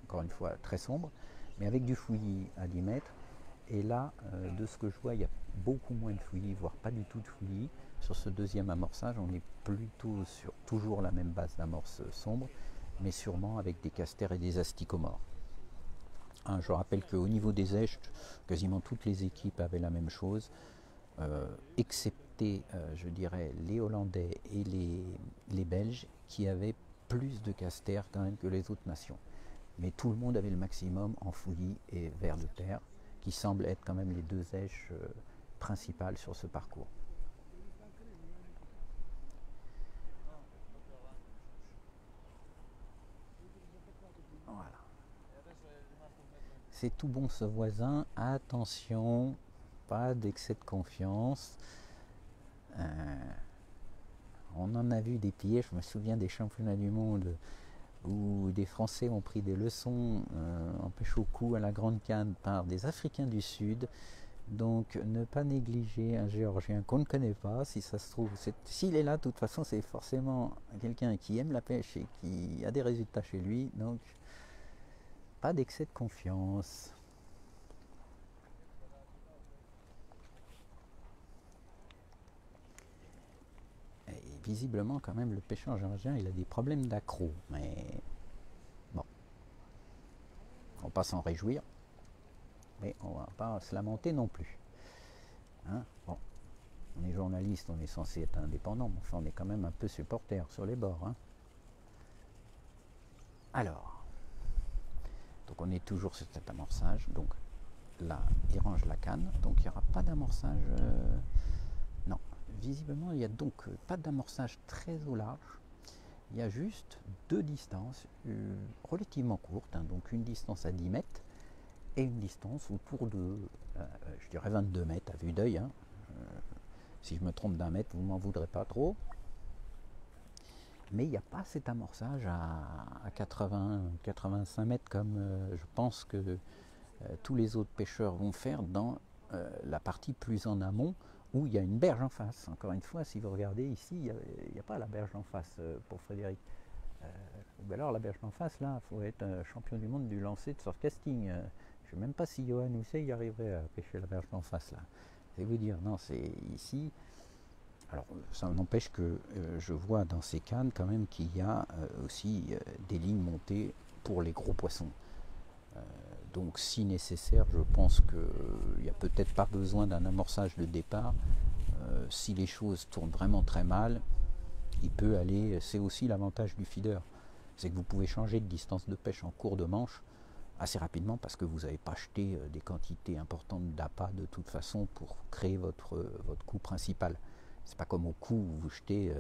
encore une fois très sombre, mais avec du fouillis à 10 mètres. Et là, de ce que je vois, il y a beaucoup moins de fouillis, voire pas du tout de fouillis. Sur ce deuxième amorçage, on est plutôt sur toujours la même base d'amorce sombre, mais sûrement avec des casters et des asticomores. Hein, je rappelle qu'au niveau des éches, quasiment toutes les équipes avaient la même chose, excepté, je dirais, les Hollandais et les Belges, qui avaient plus de casters quand même que les autres nations. Mais tout le monde avait le maximum en fouillis et vers de terre, qui semblent être quand même les deux éches principales sur ce parcours. Voilà. C'est tout bon ce voisin, attention, pas d'excès de confiance. On en a vu des pires, je me souviens des championnats du monde où des Français ont pris des leçons en pêche au cou à la grande canne par des Africains du Sud. Donc ne pas négliger un Géorgien qu'on ne connaît pas, si ça se trouve, s'il est là, de toute façon c'est forcément quelqu'un qui aime la pêche et qui a des résultats chez lui, donc pas d'excès de confiance. Et visiblement quand même le pêcheur géorgien il a des problèmes d'accro, mais bon, on va pas s'en réjouir. Mais on ne va pas se lamenter non plus. Hein, bon, on est journaliste, on est censé être indépendant, mais enfin on est quand même un peu supporter sur les bords. Hein. Alors, donc on est toujours sur cet amorçage. Donc là, il range la canne, donc il n'y aura pas d'amorçage. Non, visiblement il n'y a donc pas d'amorçage très au large. Il y a juste deux distances relativement courtes, hein, donc une distance à 10 mètres et une distance autour de, je dirais 22 mètres à vue d'œil. Hein. Si je me trompe d'un mètre, vous ne m'en voudrez pas trop. Mais il n'y a pas cet amorçage à 80-85 mètres comme je pense que tous les autres pêcheurs vont faire dans la partie plus en amont où il y a une berge en face. Encore une fois, si vous regardez ici, il n'y a pas la berge en face pour Frédéric. Alors la berge en face, là, il faut être champion du monde du lancer de surfcasting. Je ne sais même pas si Johan Housset y arriverait à pêcher la berge en face là. C'est vous dire, non, c'est ici. Alors ça n'empêche que je vois dans ces cannes quand même qu'il y a aussi des lignes montées pour les gros poissons. Donc si nécessaire, je pense qu'il n'y a peut-être pas besoin d'un amorçage de départ. Si les choses tournent vraiment très mal, il peut aller, c'est aussi l'avantage du feeder, c'est que vous pouvez changer de distance de pêche en cours de manche assez rapidement parce que vous n'avez pas jeté des quantités importantes d'appât de toute façon pour créer votre coup principal. C'est pas comme au coup où vous jetez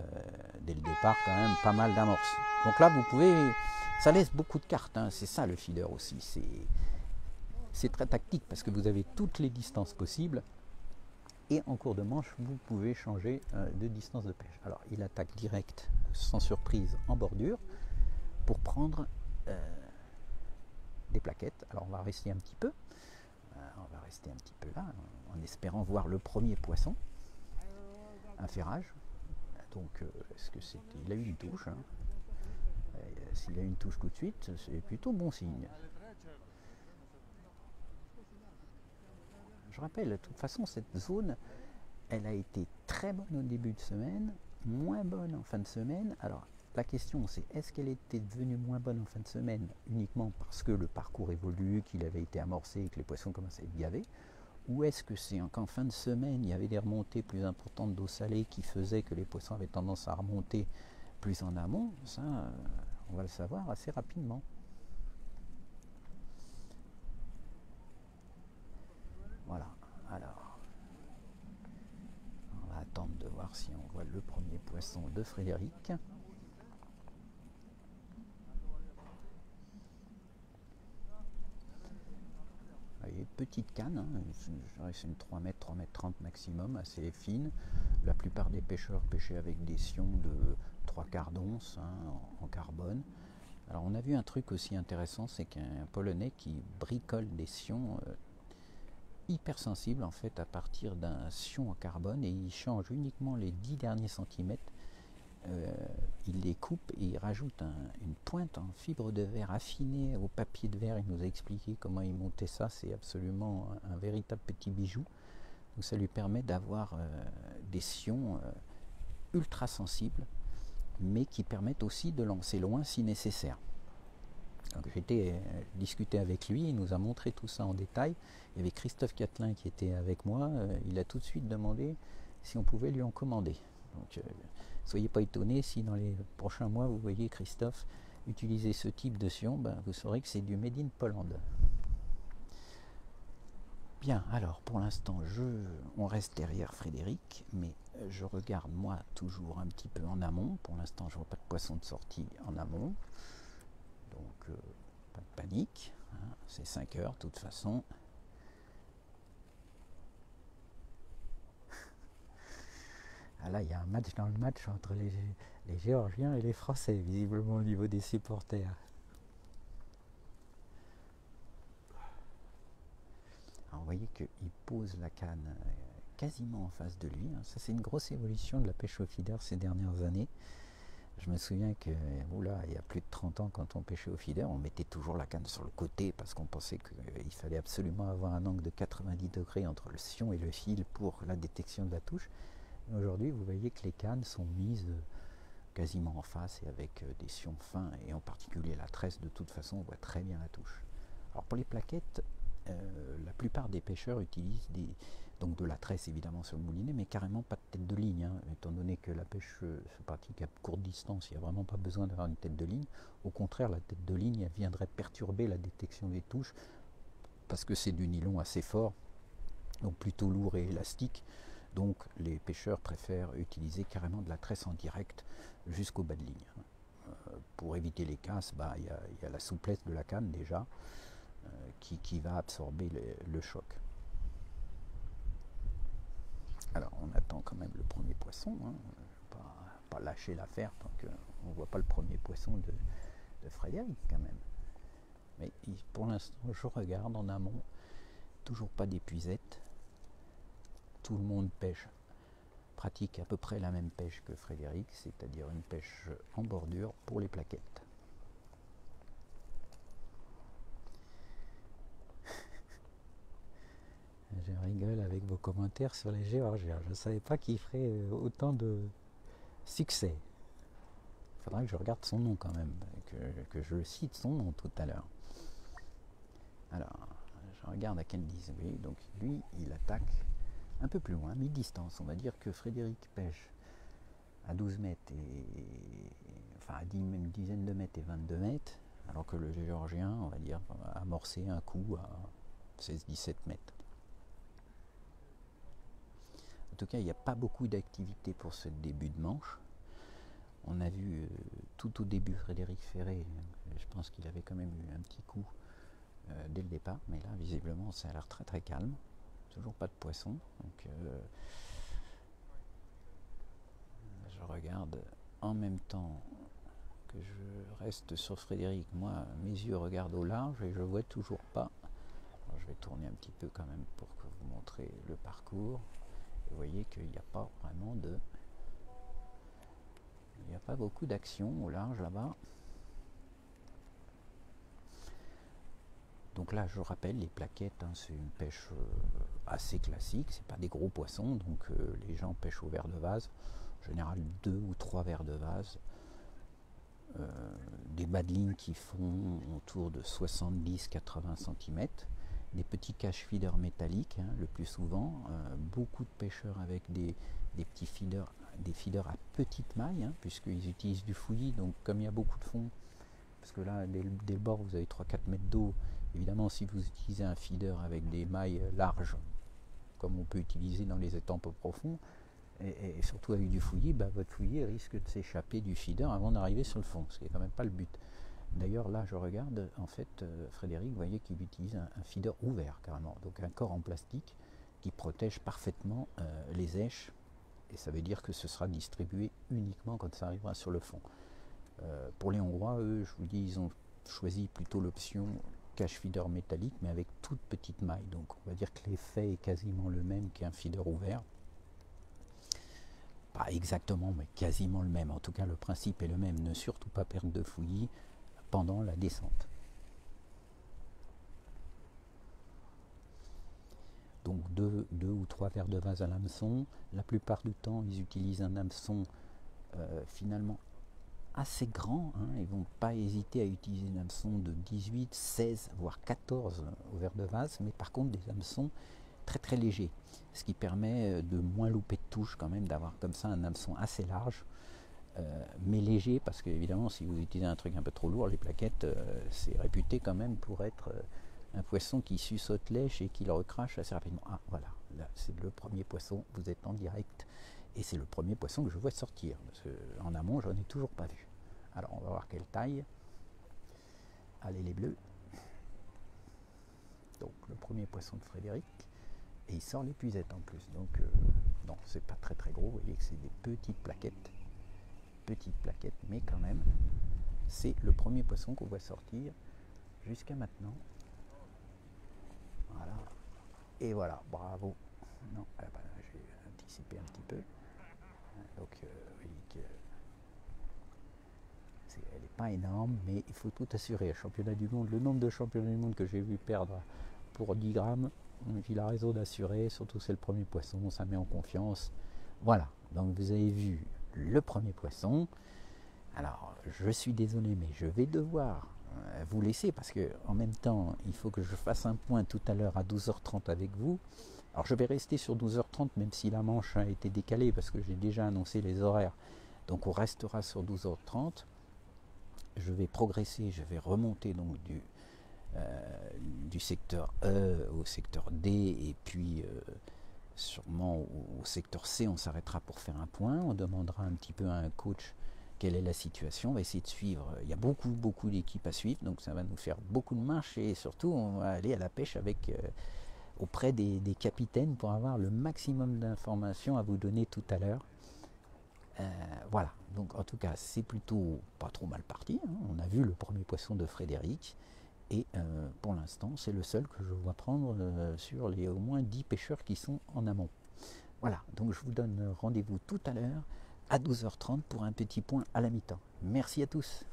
dès le départ quand même pas mal d'amorces. Donc là vous pouvez, ça laisse beaucoup de cartes, hein. C'est ça le feeder aussi, c'est très tactique parce que vous avez toutes les distances possibles et en cours de manche vous pouvez changer de distance de pêche. Alors il attaque direct sans surprise en bordure pour prendre des plaquettes. Alors on va rester un petit peu, là en espérant voir le premier poisson. un ferrage. Donc, est-ce que c'était... Il a eu une touche. Hein. S'il a eu une touche tout de suite, c'est plutôt bon signe. Je rappelle, de toute façon, cette zone, elle a été très bonne au début de semaine, moins bonne en fin de semaine. Alors, la question, c'est est-ce qu'elle était devenue moins bonne en fin de semaine uniquement parce que le parcours évolue, qu'il avait été amorcé et que les poissons commençaient à être gavés, ou est-ce que c'est qu'en fin de semaine, il y avait des remontées plus importantes d'eau salée qui faisaient que les poissons avaient tendance à remonter plus en amont? Ça, on va le savoir assez rapidement. Voilà, alors, on va attendre de voir si on voit le premier poisson de Frédéric. Une petite canne, hein, c'est une 3 mètres, 3 mètres 30 maximum, assez fine. La plupart des pêcheurs pêchaient avec des sions de 3/4 d'once hein, en carbone. Alors on a vu un truc aussi intéressant, c'est qu'un Polonais qui bricole des sions hyper sensibles en fait à partir d'un sion en carbone, et il change uniquement les 10 derniers centimètres. Il les coupe et il rajoute une pointe en fibre de verre affinée au papier de verre. Il nous a expliqué comment il montait ça. C'est absolument un véritable petit bijou. Donc ça lui permet d'avoir des sions ultra sensibles, mais qui permettent aussi de lancer loin si nécessaire. Donc j'ai été discuter avec lui, il nous a montré tout ça en détail. Il y avait Christophe Catelin qui était avec moi. Il a tout de suite demandé si on pouvait lui en commander. Donc soyez pas étonnés si dans les prochains mois vous voyez Christophe utiliser ce type de sion, vous saurez que c'est du Made in Poland. Bien, alors pour l'instant on reste derrière Frédéric, mais je regarde moi toujours un petit peu en amont. Pour l'instant je vois pas de poisson de sortie en amont, donc pas de panique, hein, c'est 5 heures de toute façon. Ah là, il y a un match dans le match entre les Géorgiens et les Français, visiblement au niveau des supporters. Alors, vous voyez qu'il pose la canne quasiment en face de lui. Ça, c'est une grosse évolution de la pêche au feeder ces dernières années. Je me souviens que, il y a plus de 30 ans, quand on pêchait au feeder, on mettait toujours la canne sur le côté parce qu'on pensait qu'il fallait absolument avoir un angle de 90 degrés entre le sion et le fil pour la détection de la touche. Aujourd'hui, vous voyez que les cannes sont mises quasiment en face et avec des sions fins, et en particulier la tresse, de toute façon, on voit très bien la touche. Alors pour les plaquettes, la plupart des pêcheurs utilisent donc de la tresse évidemment sur le moulinet, mais carrément pas de tête de ligne, hein, étant donné que la pêche se pratique à courte distance, il n'y a vraiment pas besoin d'avoir une tête de ligne. Au contraire, la tête de ligne elle viendrait perturber la détection des touches, parce que c'est du nylon assez fort, donc plutôt lourd et élastique. Donc les pêcheurs préfèrent utiliser carrément de la tresse en direct jusqu'au bas de ligne. Pour éviter les casses, il y a la souplesse de la canne déjà qui va absorber le choc. Alors on attend quand même le premier poisson, hein. Pas lâcher l'affaire tant qu'on ne voit pas le premier poisson de Frédéric quand même. Mais pour l'instant je regarde en amont, toujours pas d'épuisette. Tout le monde pratique à peu près la même pêche que Frédéric, c'est-à-dire une pêche en bordure pour les plaquettes. Je rigole avec vos commentaires sur les Géorgiens. Je ne savais pas qu'ils feraient autant de succès. Il faudra que je regarde son nom quand même, que je cite son nom tout à l'heure. Alors, je regarde à quelle distance. Oui, donc lui, il attaque un peu plus loin, mi-distance. On va dire que Frédéric pêche à 12 mètres, à une dizaine de mètres et 22 mètres, alors que le Géorgien, on va dire, a amorcé un coup à 16-17 mètres. En tout cas, il n'y a pas beaucoup d'activité pour ce début de manche. On a vu tout au début Frédéric Ferré, je pense qu'il avait quand même eu un petit coup dès le départ, mais là, visiblement, ça a l'air très très calme. Toujours pas de poisson, donc je regarde en même temps que je reste sur Frédéric. Moi, mes yeux regardent au large et je vois toujours pas. Alors, je vais tourner un petit peu quand même pour que vous montrez le parcours. vous voyez qu'il n'y a pas vraiment de... Il n'y a pas beaucoup d'action au large là-bas. Donc là, je rappelle, les plaquettes, hein, c'est une pêche assez classique. C'est pas des gros poissons, donc les gens pêchent au verre de vase. En général, 2 ou 3 verres de vase. Des bas de ligne qui font autour de 70-80 cm. Des petits cache feeders métalliques, hein, le plus souvent. Beaucoup de pêcheurs avec des petits feeders, des feeders à petite maille, hein, puisqu'ils utilisent du fouillis. Donc comme il y a beaucoup de fond, parce que là, dès le bord, vous avez 3-4 mètres d'eau. Évidemment, si vous utilisez un feeder avec des mailles larges, comme on peut utiliser dans les étangs peu profonds, et surtout avec du fouillis, bah, votre fouillis risque de s'échapper du feeder avant d'arriver sur le fond, ce qui n'est quand même pas le but. D'ailleurs, là, je regarde, en fait, Frédéric, vous voyez qu'il utilise un feeder ouvert, carrément, donc un corps en plastique qui protège parfaitement les éches, et ça veut dire que ce sera distribué uniquement quand ça arrivera sur le fond. Pour les Hongrois, eux, je vous dis, ils ont choisi plutôt l'option cache feeder métallique, mais avec toute petite maille. Donc on va dire que l'effet est quasiment le même qu'un feeder ouvert. Pas exactement, mais quasiment le même. En tout cas, le principe est le même. Ne surtout pas perdre de fouillis pendant la descente. Donc 2 ou 3 verres de vase à l'hameçon. La plupart du temps, ils utilisent un hameçon finalement assez grand, hein. Ils ne vont pas hésiter à utiliser des hameçons de 18, 16, voire 14 au verre de vase, mais par contre des hameçons très très légers, ce qui permet de moins louper de touche quand même, d'avoir comme ça un hameçon assez large, mais léger, parce que évidemment si vous utilisez un truc un peu trop lourd, les plaquettes, c'est réputé quand même pour être un poisson qui suçote lèche et qui le recrache assez rapidement. Ah voilà, là c'est le premier poisson, vous êtes en direct. Et c'est le premier poisson que je vois sortir, parce qu'en amont, j'en ai toujours pas vu. Alors, on va voir quelle taille. Allez, les bleus. Donc, le premier poisson de Frédéric. Et il sort l'épuisette en plus. Donc, non, c'est pas très très gros. Vous voyez que c'est des petites plaquettes. Petites plaquettes, mais quand même, c'est le premier poisson qu'on voit sortir jusqu'à maintenant. Voilà. Et voilà, bravo. Non, ah bah, j'ai anticipé un petit peu. Donc, vous voyez que elle n'est pas énorme, mais il faut tout assurer. Championnat du monde, le nombre de championnats du monde que j'ai vu perdre pour 10 grammes, il a raison d'assurer, surtout c'est le premier poisson, ça met en confiance. Voilà, donc vous avez vu le premier poisson. Alors, je suis désolé, mais je vais devoir vous laisser parce que en même temps, il faut que je fasse un point tout à l'heure à 12h30 avec vous. Alors je vais rester sur 12h30 même si la manche a été décalée parce que j'ai déjà annoncé les horaires. Donc on restera sur 12h30. Je vais progresser, je vais remonter donc du secteur E au secteur D et puis sûrement au secteur C. On s'arrêtera pour faire un point. On demandera un petit peu à un coach quelle est la situation. On va essayer de suivre. Il y a beaucoup d'équipes à suivre, donc ça va nous faire beaucoup de marche et surtout on va aller à la pêche avec... auprès des capitaines pour avoir le maximum d'informations à vous donner tout à l'heure. Voilà, donc en tout cas c'est plutôt pas trop mal parti, hein. On a vu le premier poisson de Frédéric et pour l'instant c'est le seul que je vois prendre sur les au moins 10 pêcheurs qui sont en amont. Voilà, donc je vous donne rendez-vous tout à l'heure à 12h30 pour un petit point à la mi-temps. Merci à tous.